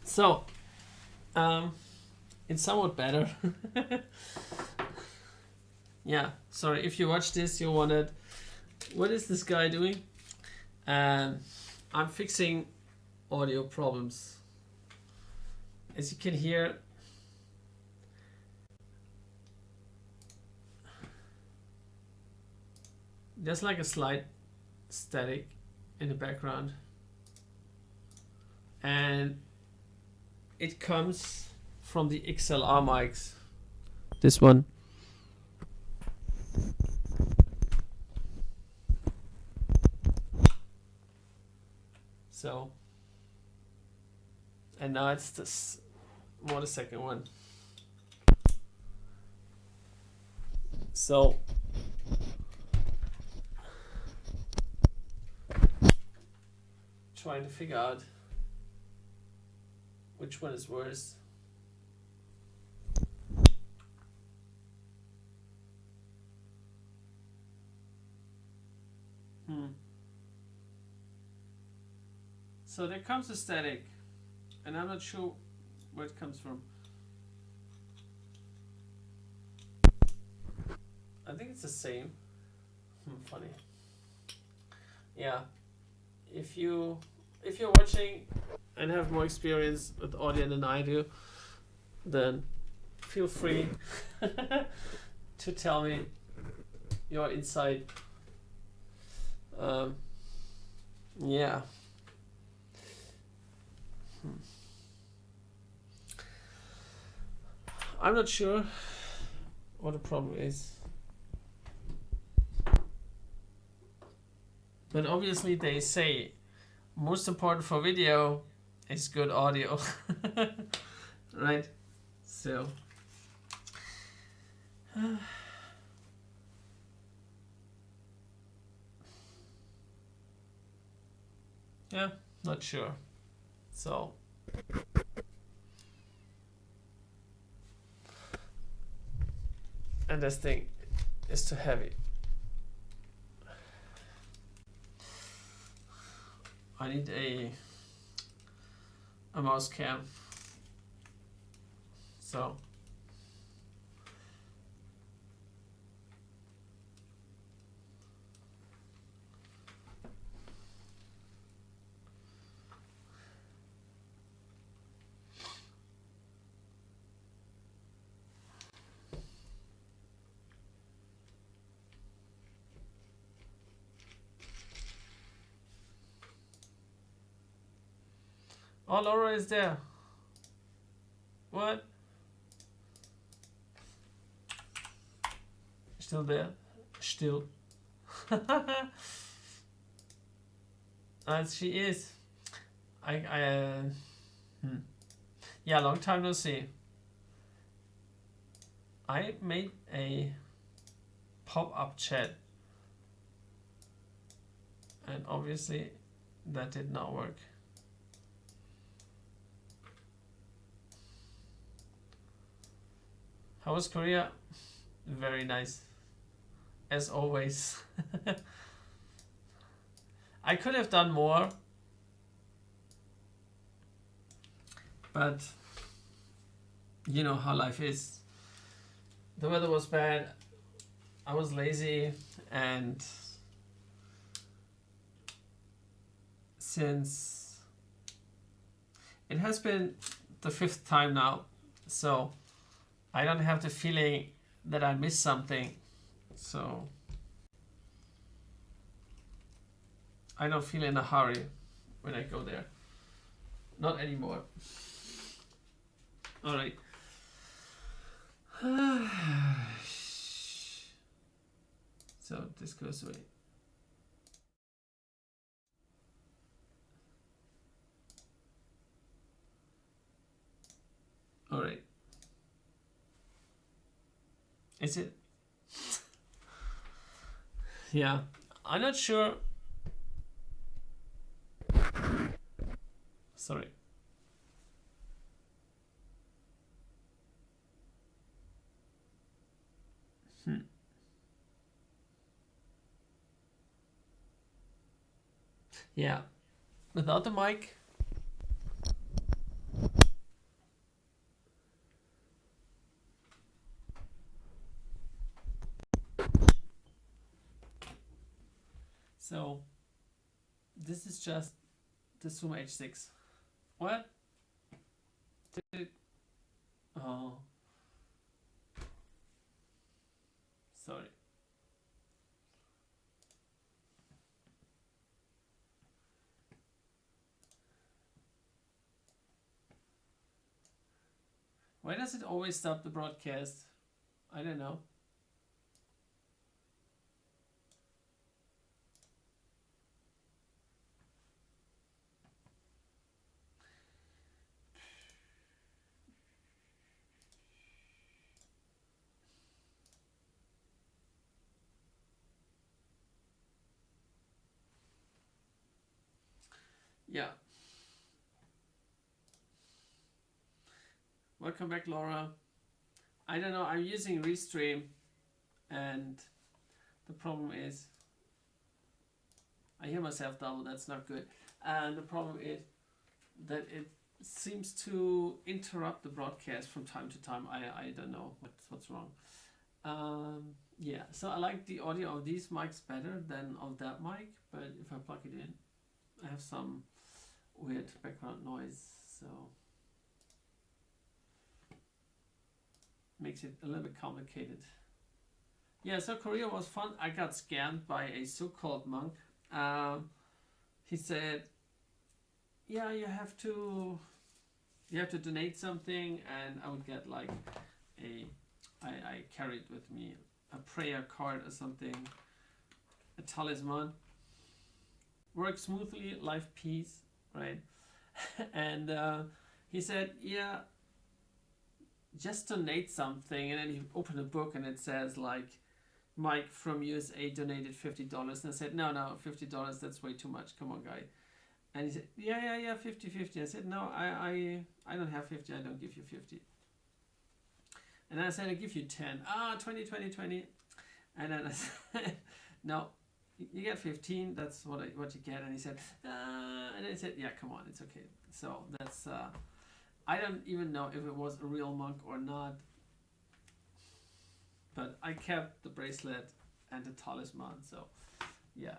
So, it's somewhat better. Yeah, sorry, if you watch this, you wondered, what is this guy doing? I'm fixing audio problems. As you can hear, there's like a slight static in the background. and it comes from the XLR mics. This one. So, and now it's this more the second one. So trying to figure out which one is worse. So there comes a static, and I'm not sure where it comes from. I think it's the same. Funny. Yeah. If you're watching and have more experience with audio than I do, then feel free to tell me your insight. Yeah. I'm not sure what the problem is. But obviously they say most important for video is good audio. Right? So yeah, not sure. So and this thing is too heavy. I need a mouse cam. So oh, Laura is there. What? Still there? Still. As she is. Yeah, long time no see. I made a pop-up chat, and obviously that did not work. How was Korea? Very nice, as always. I could have done more, but you know how life is. The weather was bad, I was lazy, and since it has been the 5th time now, so I don't have the feeling that I missed something. So I don't feel in a hurry when I go there. Not anymore. All right. So this goes away. All right. Is it? Yeah, I'm not sure. Sorry. Yeah, without the mic. So this is just the Zoom H6. What? Did it? Oh, sorry. Why does it always stop the broadcast? I don't know. Yeah. Welcome back, Laura. I don't know, I'm using Restream, and the problem is I hear myself double, that's not good. And the problem is that it seems to interrupt the broadcast from time to time. I don't know what's wrong. Yeah, so I like the audio of these mics better than of that mic, but if I plug it in, I have some weird background noise, so makes it a little bit complicated. Yeah, so Korea was fun. I got scammed by a so-called monk. He said, yeah, you have to donate something, and I would get like I carried with me a prayer card or something, a talisman. Works smoothly, life peace, right? And he said, yeah, just donate something, and then he opened a book and it says like, Mike from USA donated $50, and I said, no, $50, that's way too much, come on, guy. And he said, yeah, 50. I said, no, I don't have 50, I don't give you 50. And I said, I give you 10. 20. And then I said, no, you get 15, that's what you get. And he said, and I said, yeah, come on, it's okay. So that's, I don't even know if it was a real monk or not, but I kept the bracelet and the talisman, so yeah.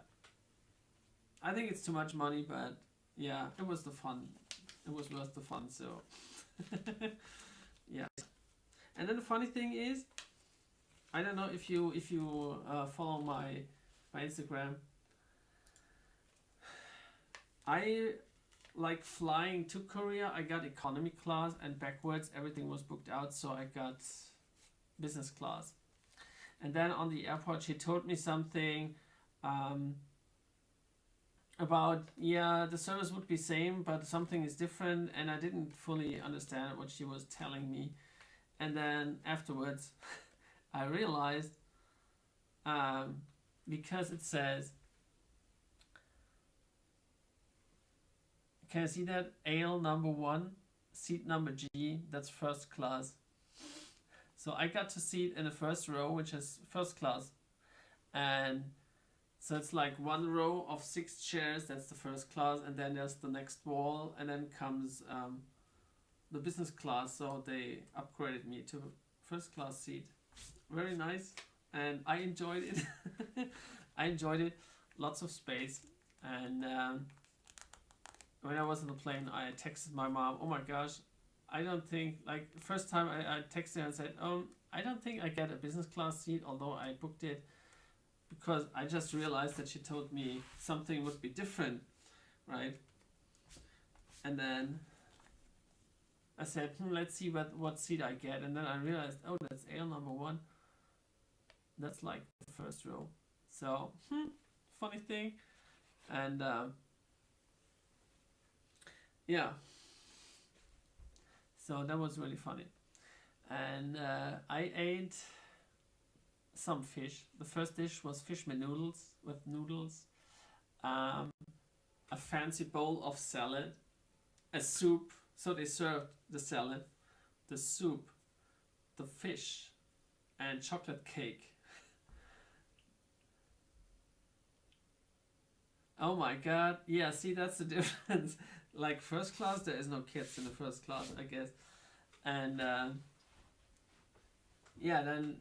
I think it's too much money, but yeah, it was the fun. It was worth the fun, so yeah. And then the funny thing is, I don't know if you follow my Instagram. I like flying to Korea. I got economy class, and backwards everything was booked out, so I got business class. And then on the airport, she told me something about, yeah, the service would be same, but something is different, and I didn't fully understand what she was telling me. And then afterwards, I realized, because it says, can I see that? Ale number 1, seat number G, that's first class. So I got to sit in the first row, which is first class. And so it's like one row of 6 chairs, that's the first class, and then there's the next wall, and then comes the business class, so they upgraded me to first class seat. Very nice, and I enjoyed it. I enjoyed it, lots of space, and when I was on the plane, I texted my mom, oh my gosh, I don't think, like, first time I texted her and said, I don't think I get a business class seat, although I booked it, because I just realized that she told me something would be different, right? And then I said, let's see what seat I get. And then I realized, oh, that's ale number 1. That's like the first row. So, funny thing. And yeah. So that was really funny. And I ate some fish. The first dish was fish with noodles, a fancy bowl of salad, a soup. So they served the salad, the soup, the fish, and chocolate cake. Oh my god, yeah, see, that's the difference. Like first class, there is no kids in the first class, I guess. And yeah, then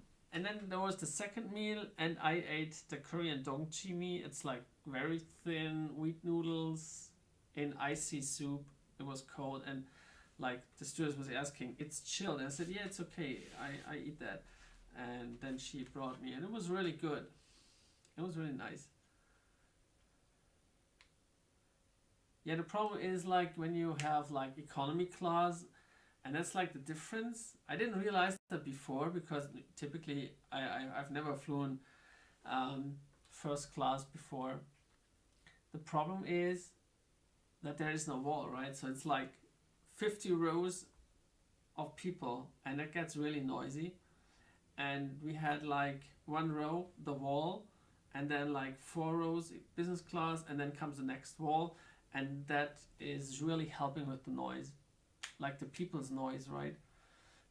there was the second meal, and I ate the Korean dongchimi. It's like very thin wheat noodles in icy soup. It was cold, and like the stewardess was asking, it's chilled. And I said, yeah, it's okay, I eat that. And then she brought me, and it was really good. It was really nice. Yeah, the problem is like when you have like economy class, And that's like the difference. I didn't realize that before because typically I've never flown first class before. The problem is that there is no wall, right? So it's like 50 rows of people and it gets really noisy. And we had like one row, the wall, and then like 4 rows business class, and then comes the next wall, and that is really helping with the noise, like the people's noise, right?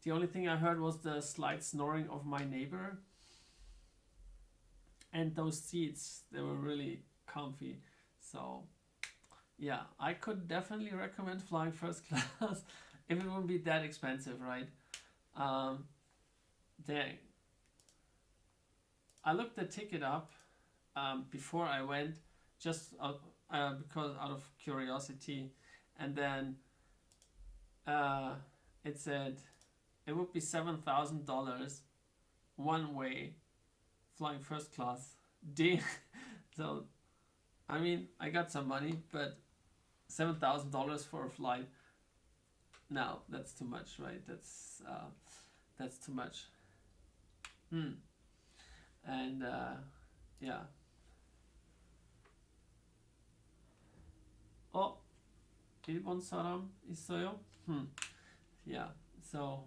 The only thing I heard was the slight snoring of my neighbor, and those seats, they were really comfy. So yeah, I could definitely recommend flying first class if it wouldn't be that expensive, right? Dang. I looked the ticket up before I went, just because out of curiosity, and then it said it would be $7,000 one way, flying first class. Dang. So, I mean, I got some money, but $7,000 for a flight. No, that's too much, right? That's too much. And yeah. 일본 사람 있어요? Yeah. So,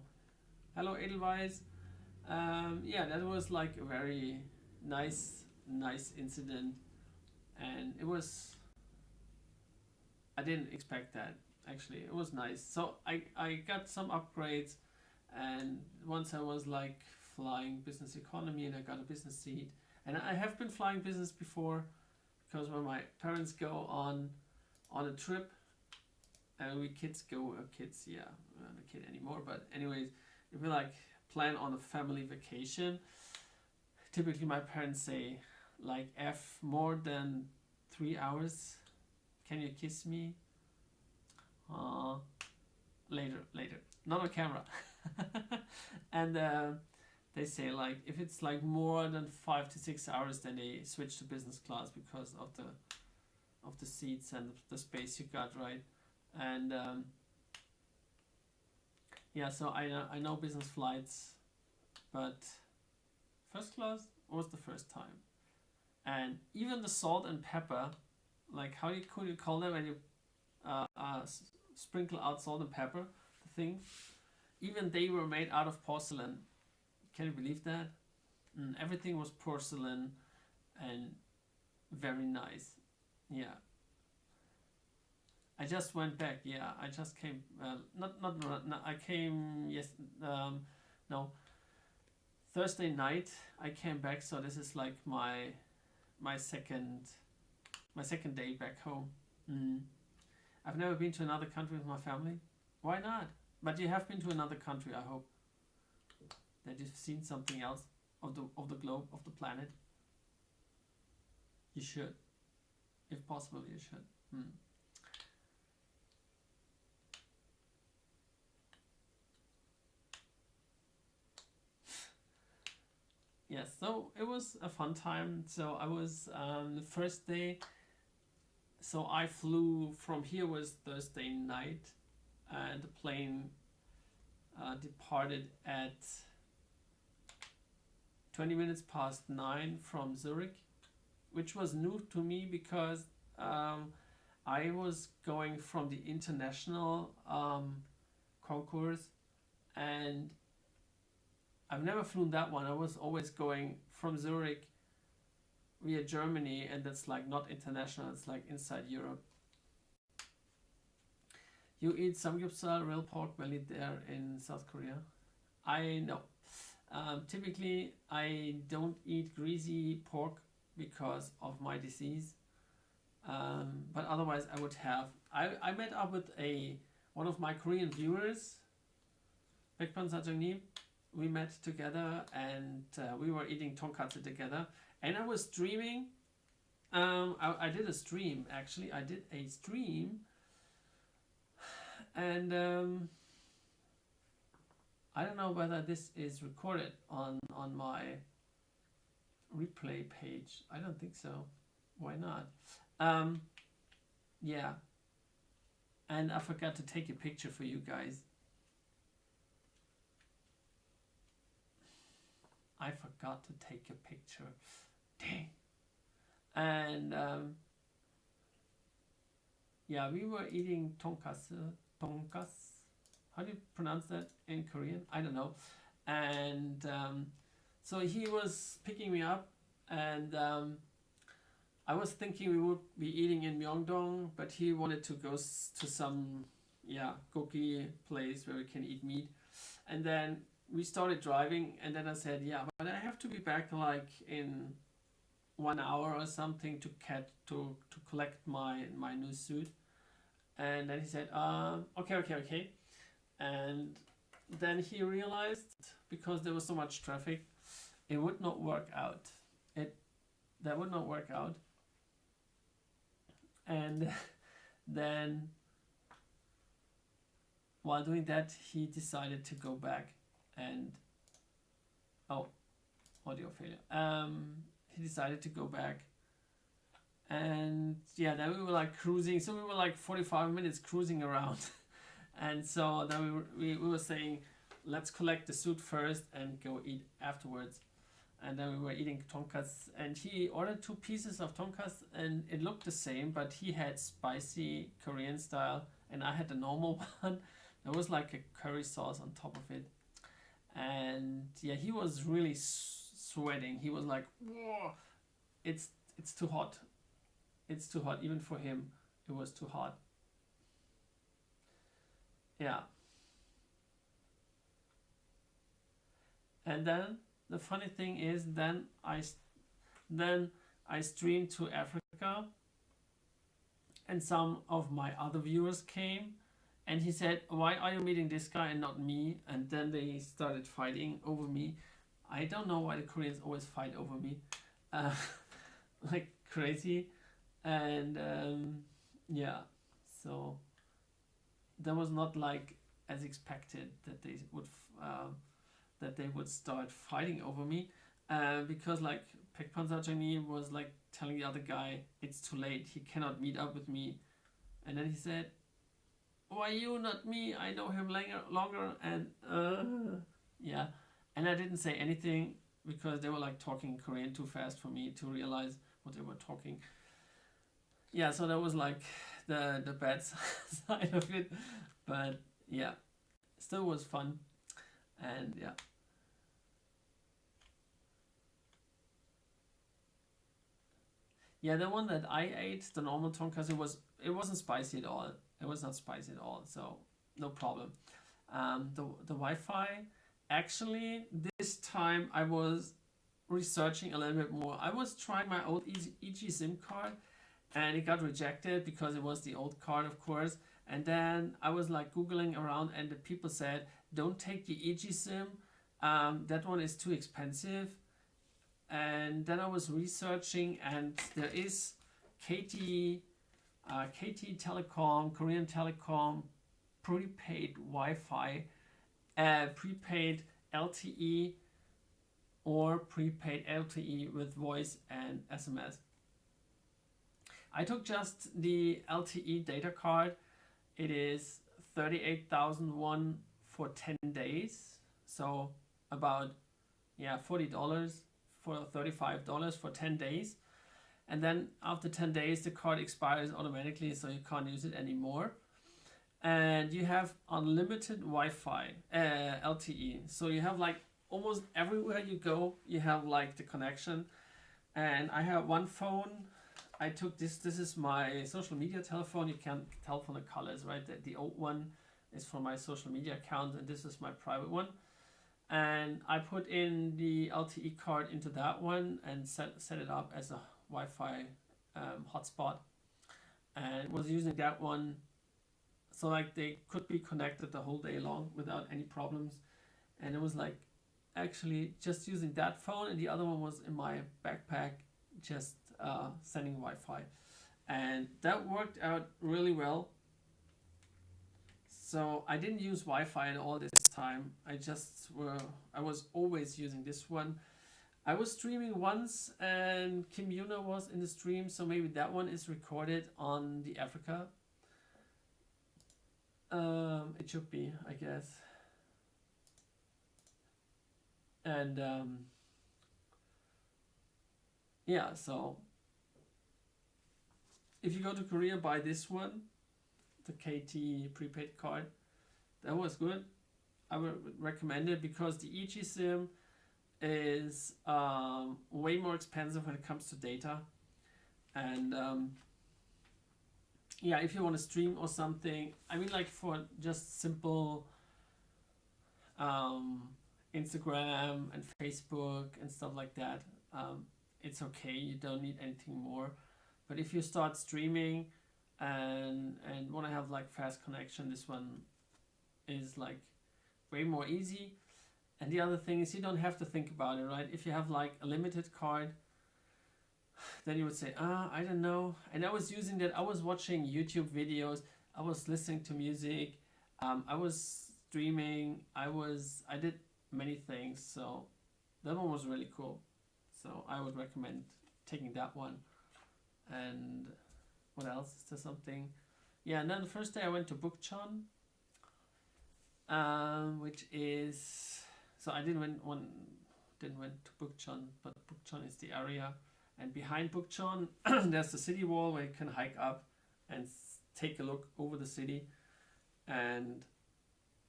hello Edelweiss. Yeah, that was like a very nice incident, and it was. I didn't expect that. Actually, it was nice. So I got some upgrades, and once I was like flying business economy, and I got a business seat. And I have been flying business before, because when my parents go on a trip, and we kids go, yeah, I'm not a kid anymore, but anyways, if we like plan on a family vacation, typically my parents say like, F more than 3 hours, can you kiss me? Later, not on camera. And they say like, if it's like more than 5 to 6 hours, then they switch to business class because of the seats and the space you got, right? And yeah, so I know business flights, but first class was the first time. And even the salt and pepper, like could you call them when you sprinkle out salt and pepper, the thing, even they were made out of porcelain. Can you believe that? Everything was porcelain and very nice. Yeah. I just went back. Yeah, I just came. I came. Yes. No. Thursday night I came back. So this is like my second day back home. I've never been to another country with my family. Why not? But you have been to another country. I hope that you've seen something else of the globe, of the planet. You should, if possible. You should. Yes, so it was a fun time. So I was the first day. So I flew from here, was Thursday night, and the plane departed at 20 minutes past 9 from Zurich, which was new to me because I was going from the international concourse, and I've never flown that one. I was always going from Zurich via Germany, and that's like not international, it's like inside Europe. You eat samgyeopsal, real pork belly there in South Korea? I know. Typically, I don't eat greasy pork because of my disease. But otherwise, I would have. I met up with one of my Korean viewers, Baekpan Sajangnim. We met together, and we were eating tonkatsu together. And I was streaming. I did a stream, actually. I did a stream. And I don't know whether this is recorded on my replay page. I don't think so. Why not? Yeah. And I forgot to take a picture for you guys. I forgot to take a picture. Dang. And yeah, we were eating tonkatsu. How do you pronounce that in Korean? I don't know. And so he was picking me up, and I was thinking we would be eating in Myeongdong, but he wanted to go to some goki place where we can eat meat. And then we started driving, and then I said, yeah, but I have to be back like in 1 hour or something to collect my new suit. And then he said, okay. And then he realized, because there was so much traffic, it would not work out. That would not work out. And then while doing that, he decided to go back and audio failure. He decided to go back, and yeah, then we were like cruising. So we were like 45 minutes cruising around, and so then we were saying, let's collect the suit first and go eat afterwards. And then we were eating tonkatsu, and he ordered 2 pieces of tonkatsu, and it looked the same, but he had spicy Korean style, and I had the normal one. There was like a curry sauce on top of it, and yeah, he was really sweating. He was like, whoa, it's too hot. It's too hot. Even for him, it was too hot. Yeah. And then the funny thing is, then I streamed to Africa, and some of my other viewers came, and he said, why are you meeting this guy and not me? And then they started fighting over me. I don't know why the Koreans always fight over me, like crazy. And yeah, so that was not like as expected that they would start fighting over me, because like Pekpanzajani was like telling the other guy it's too late, he cannot meet up with me. And then he said, why you, not me? I know him longer. And yeah, and I didn't say anything because they were like talking Korean too fast for me to realize what they were talking. Yeah, so that was like the bad side of it, but yeah, still was fun. And yeah. Yeah, the one that I ate, the normal tonkatsu, it wasn't spicy at all. It was not spicy at all, so no problem. The Wi-Fi, actually, this time I was researching a little bit more. I was trying my old EG SIM card, and it got rejected because it was the old card, of course. And then I was like Googling around, and the people said, don't take the EG SIM. That one is too expensive. And then I was researching, and there is KT Telecom, Korean Telecom, prepaid Wi-Fi, prepaid LTE, or prepaid LTE with voice and SMS. I took just the LTE data card. It is 38,000 won for 10 days, so about $40 for $35 for 10 days. And then after 10 days the card expires automatically, so you can't use it anymore. And you have unlimited Wi-Fi, LTE, so you have like almost everywhere you go you have like the connection. And I have one phone. I took this is my social media telephone. You can tell from the colors, right? The old one is for my social media account, and this is my private one. And I put in the LTE card into that one and set it up as a Wi-Fi hotspot, and was using that one, so like they could be connected the whole day long without any problems. And it was like actually just using that phone, and the other one was in my backpack, just sending Wi-Fi, and that worked out really well. So I didn't use Wi-Fi at all this time. I was always using this one. I was streaming once, and Kim Yuna was in the stream, so maybe that one is recorded on the Africa. It should be, I guess. And yeah, so if you go to Korea, buy this one, the KT prepaid card. That was good. I would recommend it because the EG SIM is way more expensive when it comes to data. And yeah, if you want to stream or something, I mean, like for just simple Instagram and Facebook and stuff like that, it's okay. You don't need anything more. But if you start streaming and want to have like fast connection, this one is like way more easy. And the other thing is you don't have to think about it, right? If you have like a limited card, then you would say, I don't know. And I was using that. I was watching YouTube videos. I was listening to music. I was streaming. I did many things. So that one was really cool. So I would recommend taking that one. And what else? Is there something? Yeah, and then the first day I went to Bukchon, which is, so I didn't went to Bukchon, but Bukchon is the area, and behind Bukchon there's the city wall where you can hike up and take a look over the city. And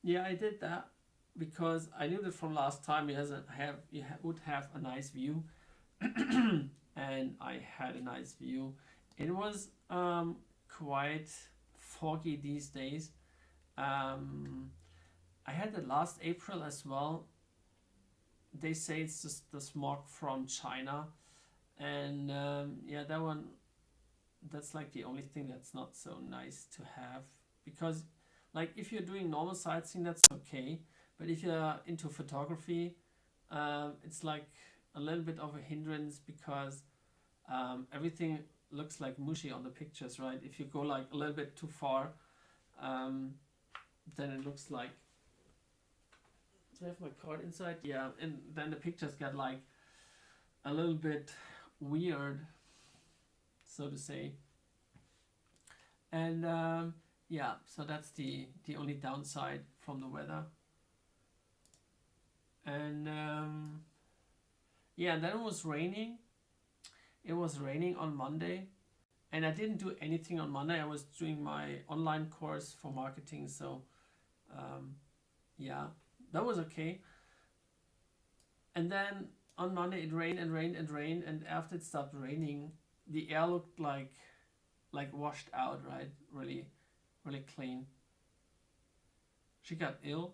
yeah, I did that because I knew that from last time you would have a nice view, and I had a nice view. It was quite foggy these days. I had it last April as well. They say it's just the smog from China, and yeah, that one, that's like the only thing that's not so nice to have, because like if you're doing normal sightseeing, that's okay, but if you're into photography, it's like a little bit of a hindrance because everything looks like mushy on the pictures, right? If you go like a little bit too far, then it looks like, do I have my card inside? Yeah, and then the pictures get like a little bit weird, so to say. And yeah, so that's the only downside from the weather. And yeah, then it was raining. It was raining on Monday, and I didn't do anything on Monday. I was doing my online course for marketing, so yeah, that was okay. And then on Monday it rained and rained and rained, and after it stopped raining, the air looked like washed out, right? Really, really clean. She got ill?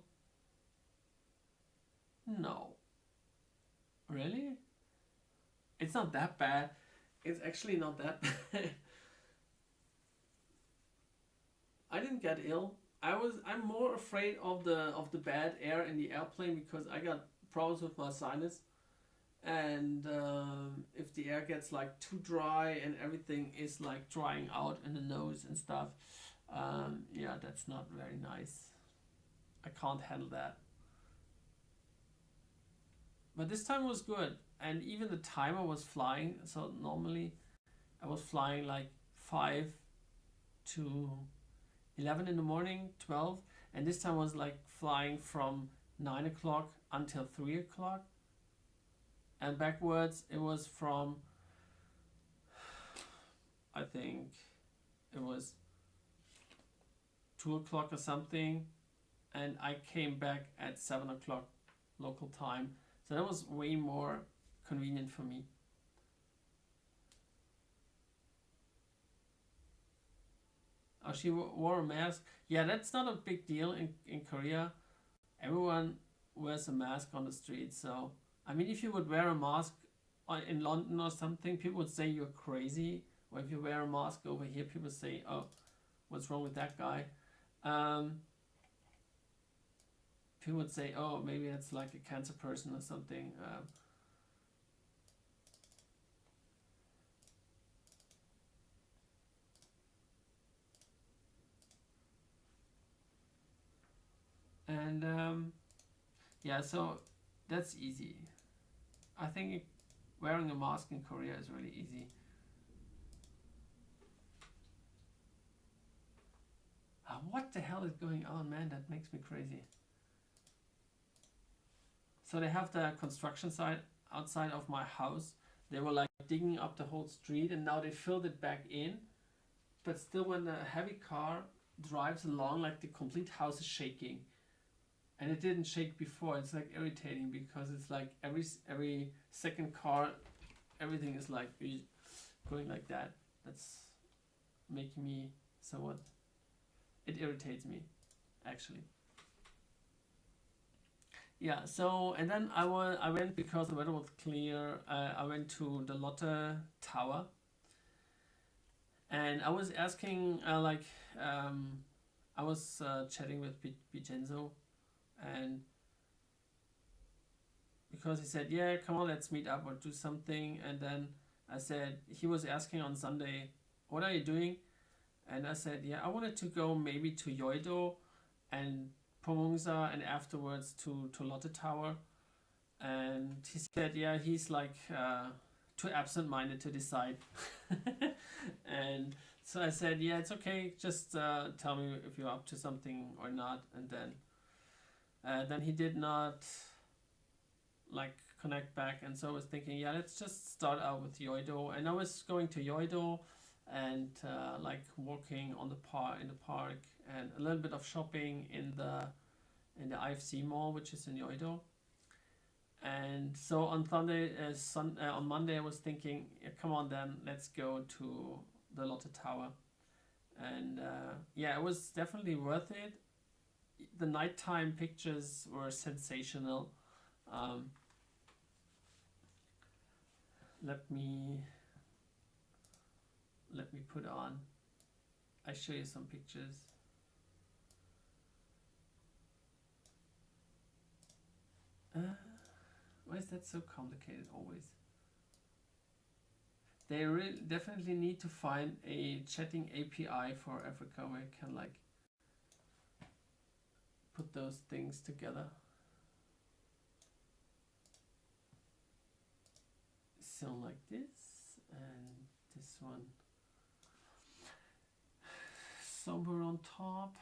No. Really? It's not that bad. It's actually not that bad. I didn't get ill. I'm more afraid of the bad air in the airplane because I got problems with my sinus. And if the air gets like too dry and everything is like drying out in the nose and stuff, yeah, that's not very nice. I can't handle that. But this time was good, and even the timer was flying. So normally I was flying like 5 to 11 in the morning, 12, and this time was like flying from 9 o'clock until 3 o'clock. And backwards it was from, I think it was 2 o'clock or something, and I came back at 7 o'clock local time. So that was way more convenient for me. Oh, she wore a mask. Yeah, that's not a big deal in Korea. Everyone wears a mask on the street. So, I mean, if you would wear a mask in London or something, people would say you're crazy. Or if you wear a mask over here, people say, oh, what's wrong with that guy? People would say, oh, maybe it's like a cancer person or something. And yeah, so that's easy. I think wearing a mask in Korea is really easy. What the hell is going on, man? That makes me crazy. So they have the construction site outside of my house, They were like digging up the whole street, and now they filled it back in. But still, when a heavy car drives along, like the complete house is shaking. And it didn't shake before. It's like irritating because it's like every second car, everything is like going like that. That's making me somewhat. It irritates me, actually. Yeah. So and then I went because the weather was clear. I went to the Lotte Tower, and I was asking I was chatting with Vincenzo, and because he said, yeah, come on, let's meet up or do something. And then I said, he was asking on Sunday, what are you doing? And I said, yeah, I wanted to go maybe to Yeouido and Pomungsa and afterwards to Lotte Tower. And he said, yeah, he's like too absent-minded to decide. And so I said, yeah, it's okay, just tell me if you're up to something or not. And then he did not like connect back, and so I was thinking, yeah, let's just start out with Yeouido. And I was going to Yeouido and like walking on in the park, and a little bit of shopping in the IFC mall, which is in Yeouido. And so on on Monday, I was thinking, yeah, come on, then let's go to the Lotte Tower. And yeah, it was definitely worth it. The nighttime pictures were sensational. Um, let me put on. I show you some pictures. Why is that so complicated always? They really definitely need to find a chatting API for Africa where you can like put those things together. So like this, and this one somewhere on top.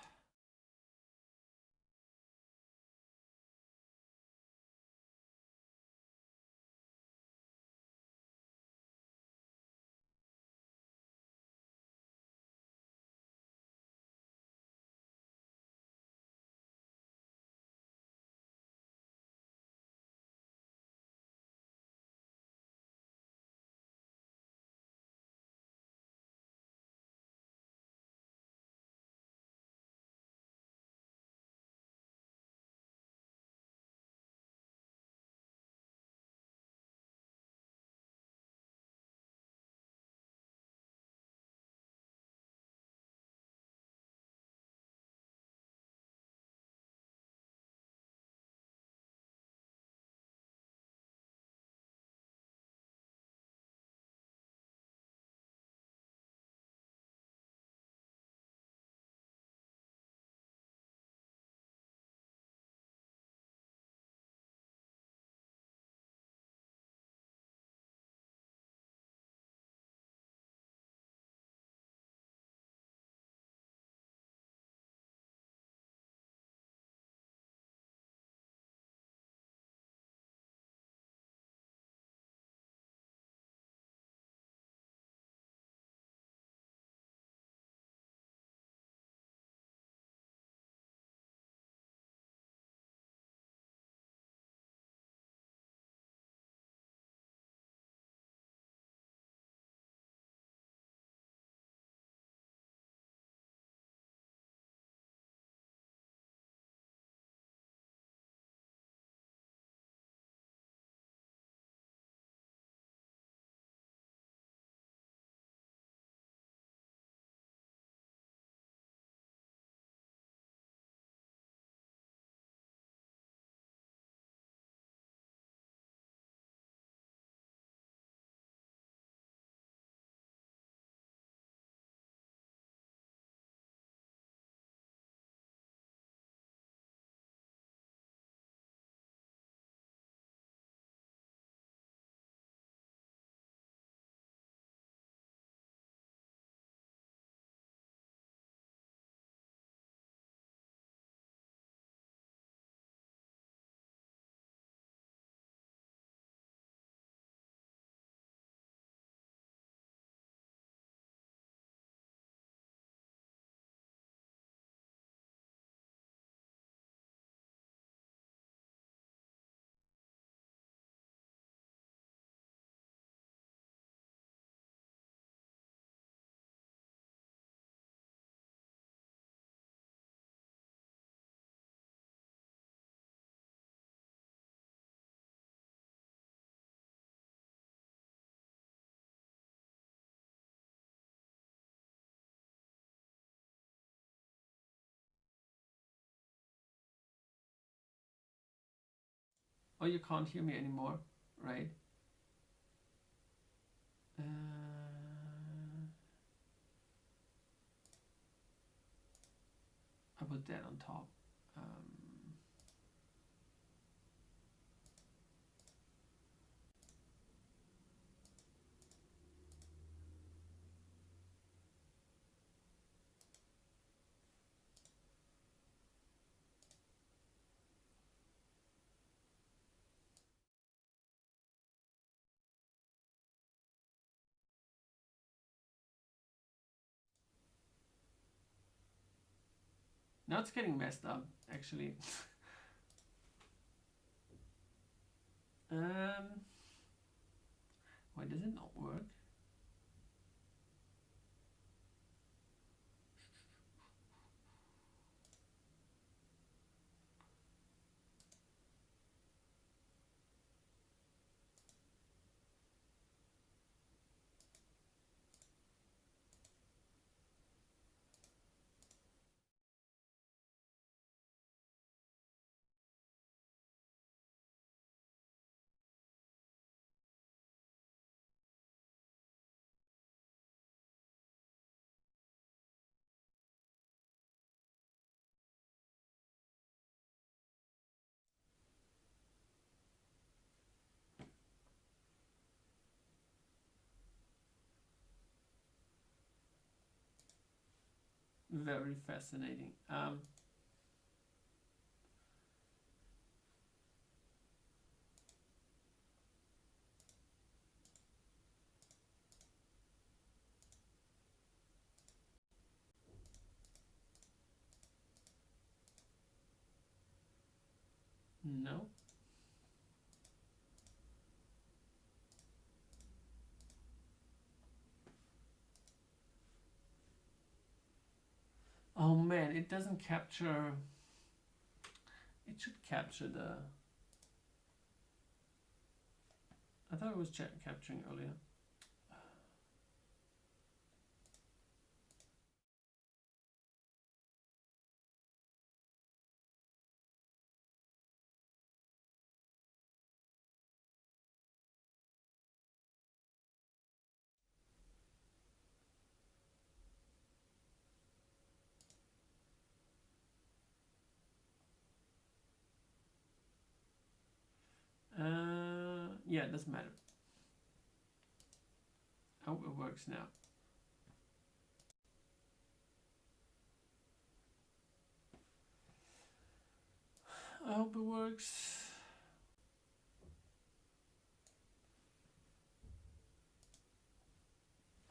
Oh, you can't hear me anymore, right? I put that on top. Now it's getting messed up, actually. Why does it not work? Very fascinating. No. Oh man, it doesn't capture. It should capture the. I thought it was capturing earlier. Yeah, it doesn't matter. I hope it works now. I hope it works.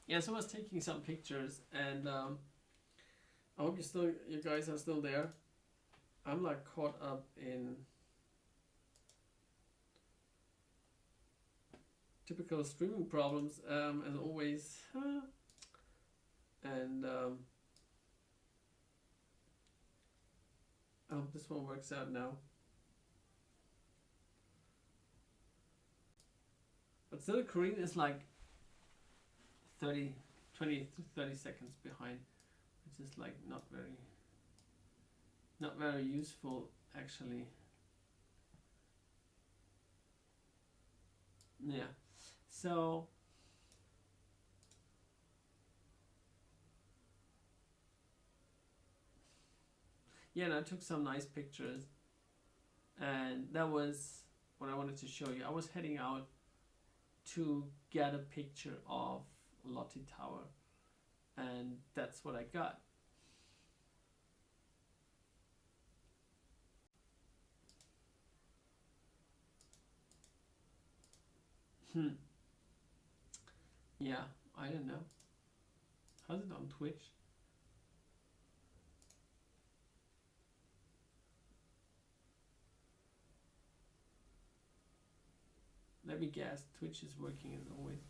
Yeah, so I was taking some pictures, and I hope you guys are still there. I'm like caught up in typical streaming problems, as always. And I hope this one works out now. But still, Korean is like 20 to 30 seconds behind, which is like not very useful, actually. Yeah. So yeah, and I took some nice pictures, and that was what I wanted to show you. I was heading out to get a picture of Lotte Tower, and that's what I got. Yeah, I don't know. How's it on Twitch? Let me guess, Twitch is working as always.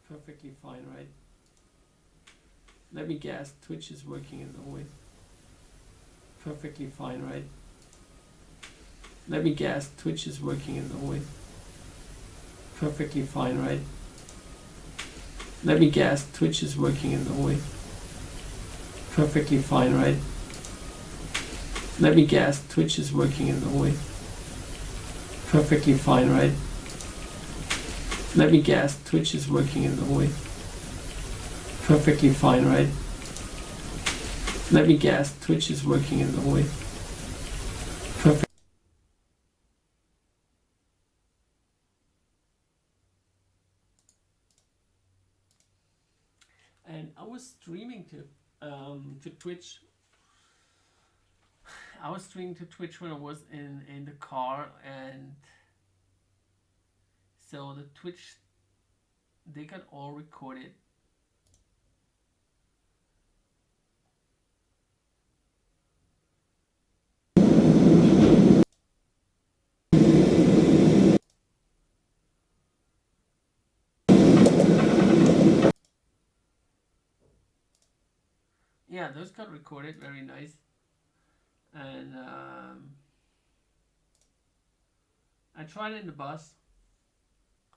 Perfectly fine, right? Let me guess, Twitch is working as always. Perfectly fine, right? Let me guess, Twitch is working as always. Perfectly fine, right? Let me guess, Twitch is working as always. Perfectly fine, right? Let me guess, Twitch is working as always. Perfectly fine, right? Let me guess, Twitch is working in Norway. Perfectly fine, right? Let me guess, Twitch is working in Norway. Perfect. And I was streaming to Twitch. I was streaming to Twitch when I was in the car, and so the Twitch, they got all recorded. Yeah, those got recorded, very nice. And I tried it in the bus.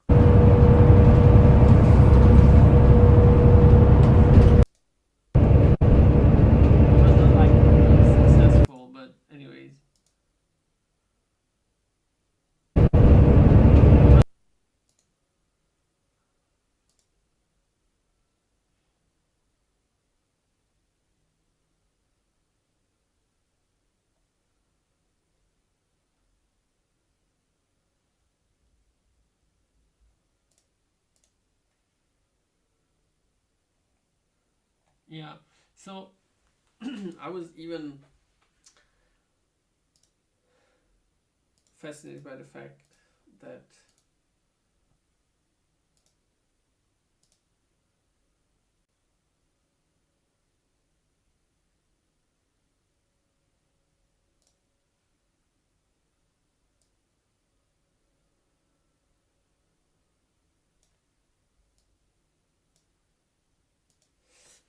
It was not like really successful, but anyways. Yeah, so I was even fascinated by the fact that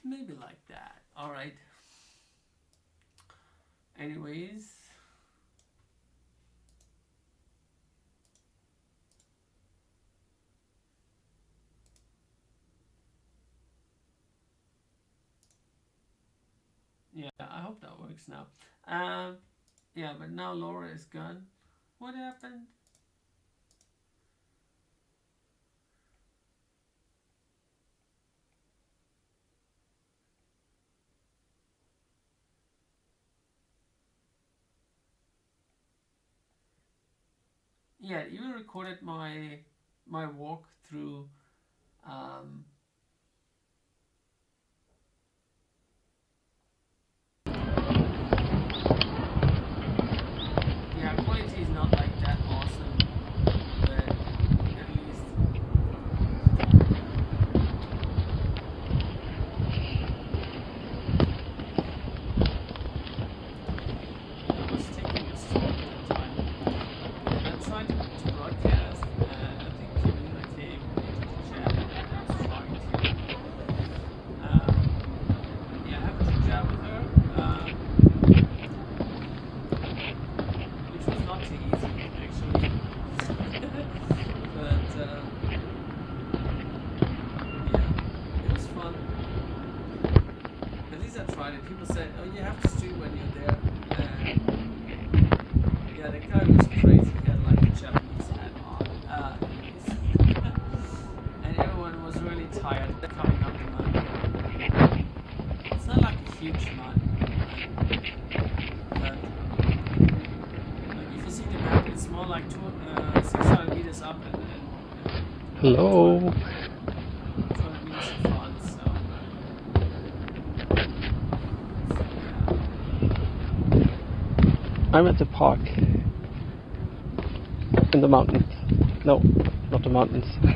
maybe like that. All right. Anyways. Yeah, I hope that works now. Yeah, but now Laura is gone. What happened? Yeah, it even recorded my walk through yeah, quality is not like that awesome, but at least I was taking a stroll at that time, and I tried to broadcast, and I think Kevin came into the chat, and I was trying to yeah, have a chit chat with her, which was not too easy actually. But yeah, it was fun. At least I tried it. People said, "Oh, you have to stream when you're there." And yeah, the guy was crazy. He had like a Japanese hat on, and everyone was really tired coming up the mountain. It's not like a huge mountain, but like if you see the map, it's more like 600 meters up and Hello. 200 meters in front. So I'm at the park. In the mountains. No, not the mountains. so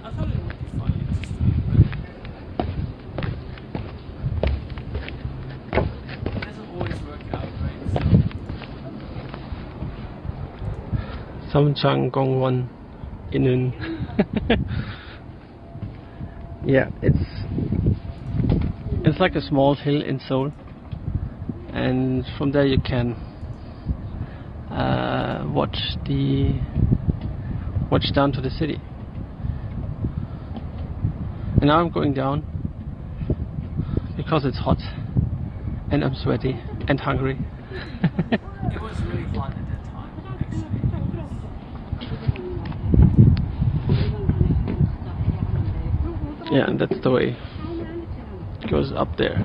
I thought it would be funny to stream, but it doesn't always work out, right? So Samchang Inun. Yeah, it's like a small hill in Seoul, and from there you can watch down to the city. And now I'm going down because it's hot and I'm sweaty and hungry. it was really hot at that time, Yeah, and that's the way. It goes up there.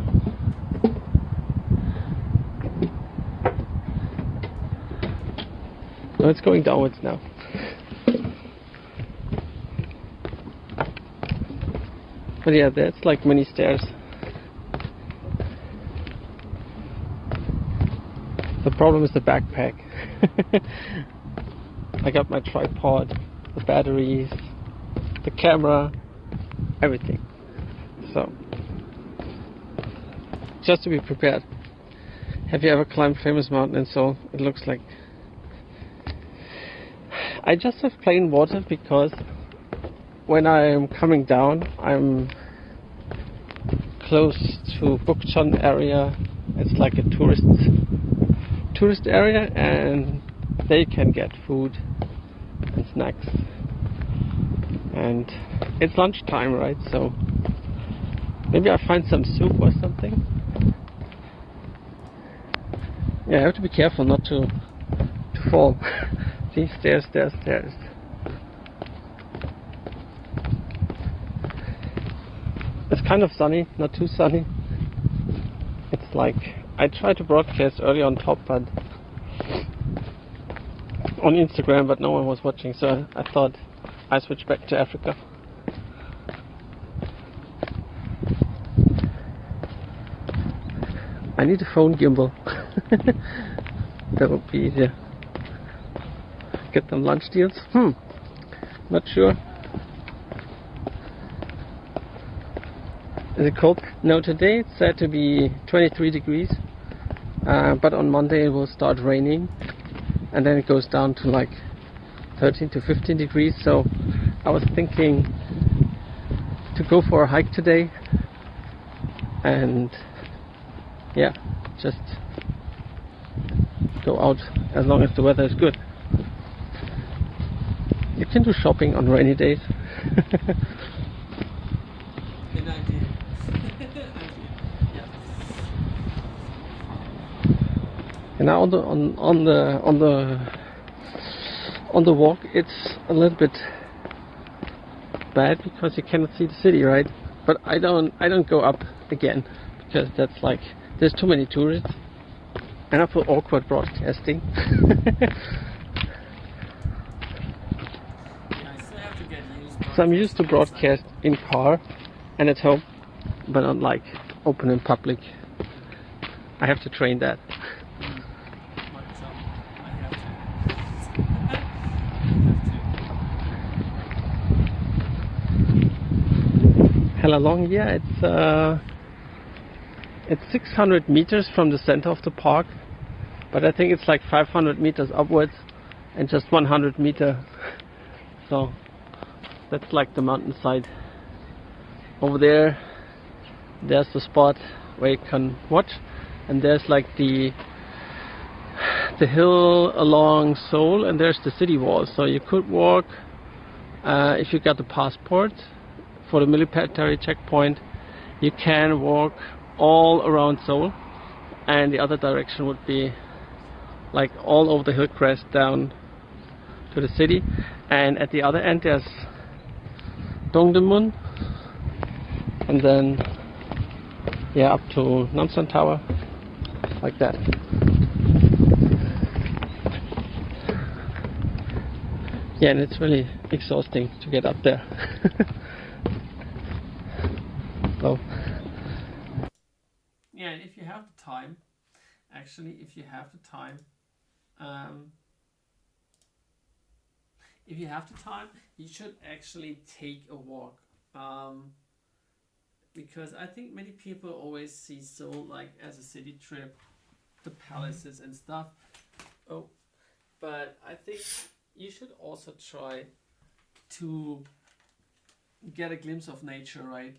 No, it's going downwards now. But yeah, there's like mini stairs. The problem is the backpack. I got my tripod, the batteries, the camera, everything. So, just to be prepared. Have you ever climbed famous mountain in Seoul? It looks like... I just have plain water because when I'm coming down, I'm close to Bukchon area. It's like a tourist area, and they can get food and snacks. And it's lunchtime, right? So maybe I'll find some soup or something. Yeah, I have to be careful not to fall. See, stairs. It's kind of sunny, not too sunny. It's like, I tried to broadcast early on top, but on Instagram, but no one was watching, so I thought I'd switch back to Africa. I need a phone gimbal. That would be easier. Get them lunch deals? Not sure. Is it cold? No, today it's said to be 23 degrees, but on Monday it will start raining, and then it goes down to like 13 to 15 degrees. So I was thinking to go for a hike today, and yeah, just go out as long as the weather is good. You can do shopping on rainy days. Good idea. Yeah. And now on the walk, it's a little bit bad because you cannot see the city, right? But I don't go up again because that's like, there's too many tourists, and I feel awkward broadcasting. Yeah, I still have to get used. So I'm used to broadcast in car and at home, but not like open in public. I have to train that. My job. I have to. Hella long, yeah. It's 600 meters from the center of the park, but I think it's like 500 meters upwards and just 100 meter. So that's like the mountainside. Over there's the spot where you can watch, and there's like the hill along Seoul, and there's the city wall. So you could walk, if you got the passport for the military checkpoint, you can walk all around Seoul, and the other direction would be like all over the hill crest down to the city. And at the other end there's Dongdaemun, and then yeah, up to Namsan Tower, like that. Yeah, and it's really exhausting to get up there. So Yeah, and if you have the time, actually, if you have the time, you should actually take a walk. Because I think many people always see Seoul like as a city trip, the palaces and stuff. Oh, but I think you should also try to get a glimpse of nature, right?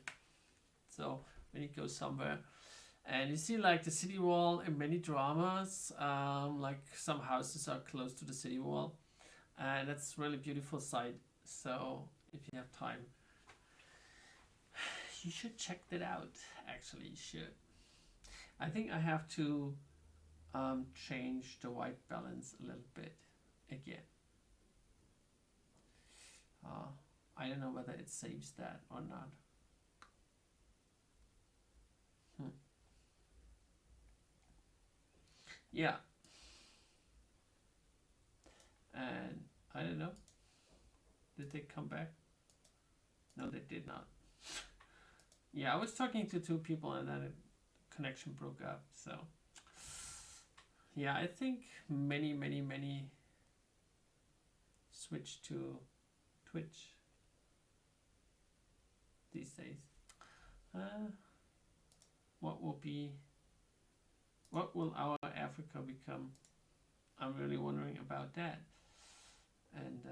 So when you go somewhere and you see like the city wall in many dramas, like some houses are close to the city wall, and that's really beautiful sight. So if you have time, you should check that out. Actually, you should. I think I have to change the white balance a little bit again. I don't know whether it saves that or not. Yeah. And I don't know. Did they come back? No, they did not. Yeah, I was talking to two people and then the connection broke up. So yeah, I think many switch to Twitch these days. What will our Africa become? I'm really wondering about that. And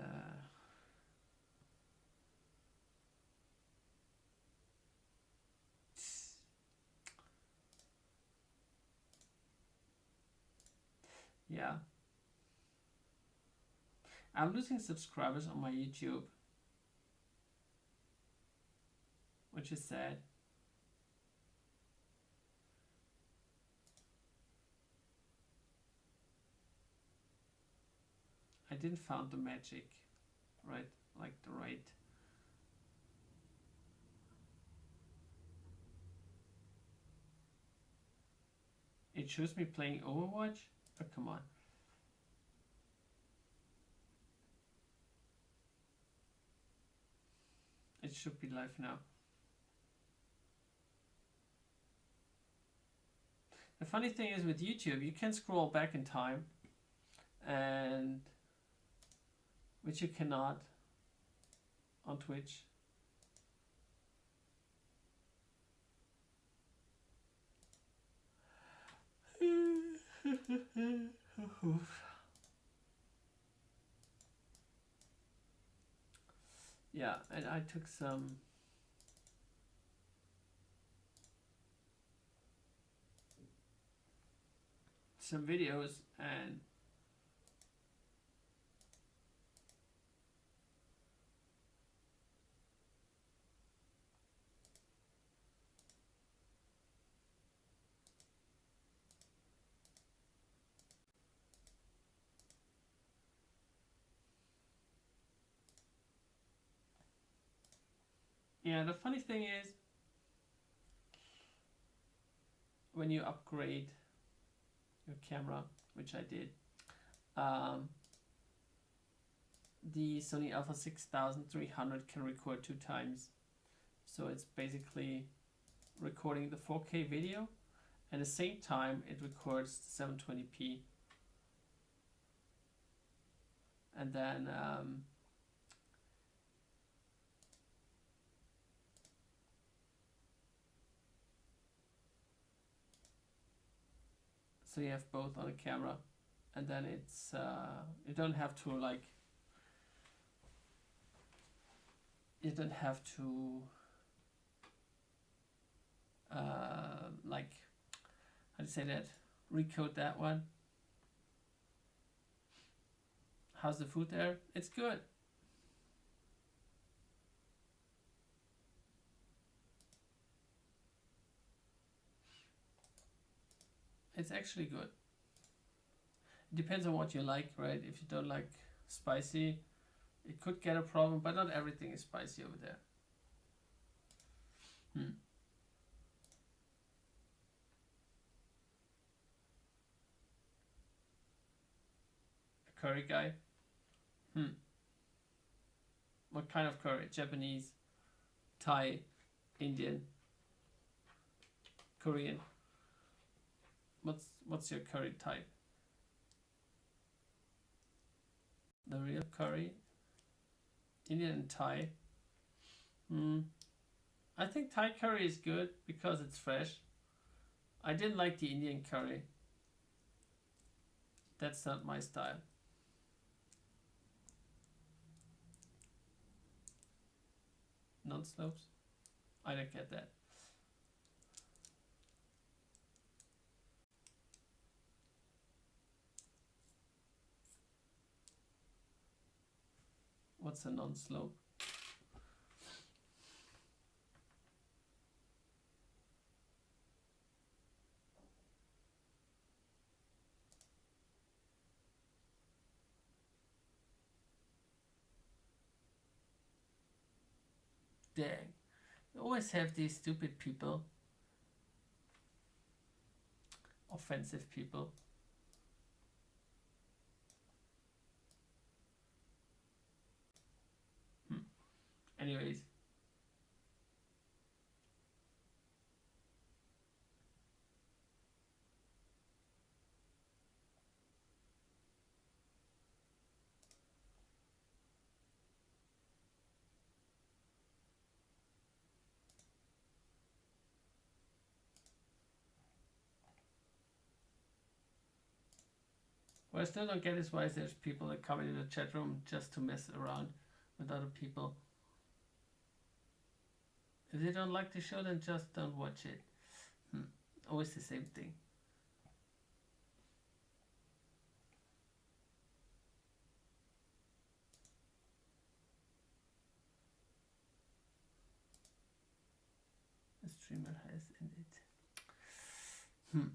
yeah, I'm losing subscribers on my YouTube, which is sad. I didn't found the magic, right? Like the right. It shows me playing Overwatch? Oh, come on. It should be live now. The funny thing is with YouTube, you can scroll back in time, and which you cannot on Twitch. Yeah, and I took some videos, and yeah, the funny thing is when you upgrade your camera, which I did, the Sony Alpha 6300 can record 2 times. So it's basically recording the 4K video, and at the same time it records 720p. And then so you have both on a camera, and then it's you don't have to like like, how do you say that, recode that one. How's the food there? It's good. It's actually good. It depends on what you like, right? If you don't like spicy, it could get a problem, but not everything is spicy over there. A curry guy? What kind of curry? Japanese, Thai, Indian, Korean? What's your curry type? The real curry? Indian and Thai? I think Thai curry is good because it's fresh. I didn't like the Indian curry. That's not my style. Non-slopes? I don't get that. What's a non-slope? dang. You always have these stupid people. Offensive people. Anyways. What I still don't get is why there's people that come in the chat room just to mess around with other people. If they don't like the show, then just don't watch it. Always the same thing. The streamer has ended.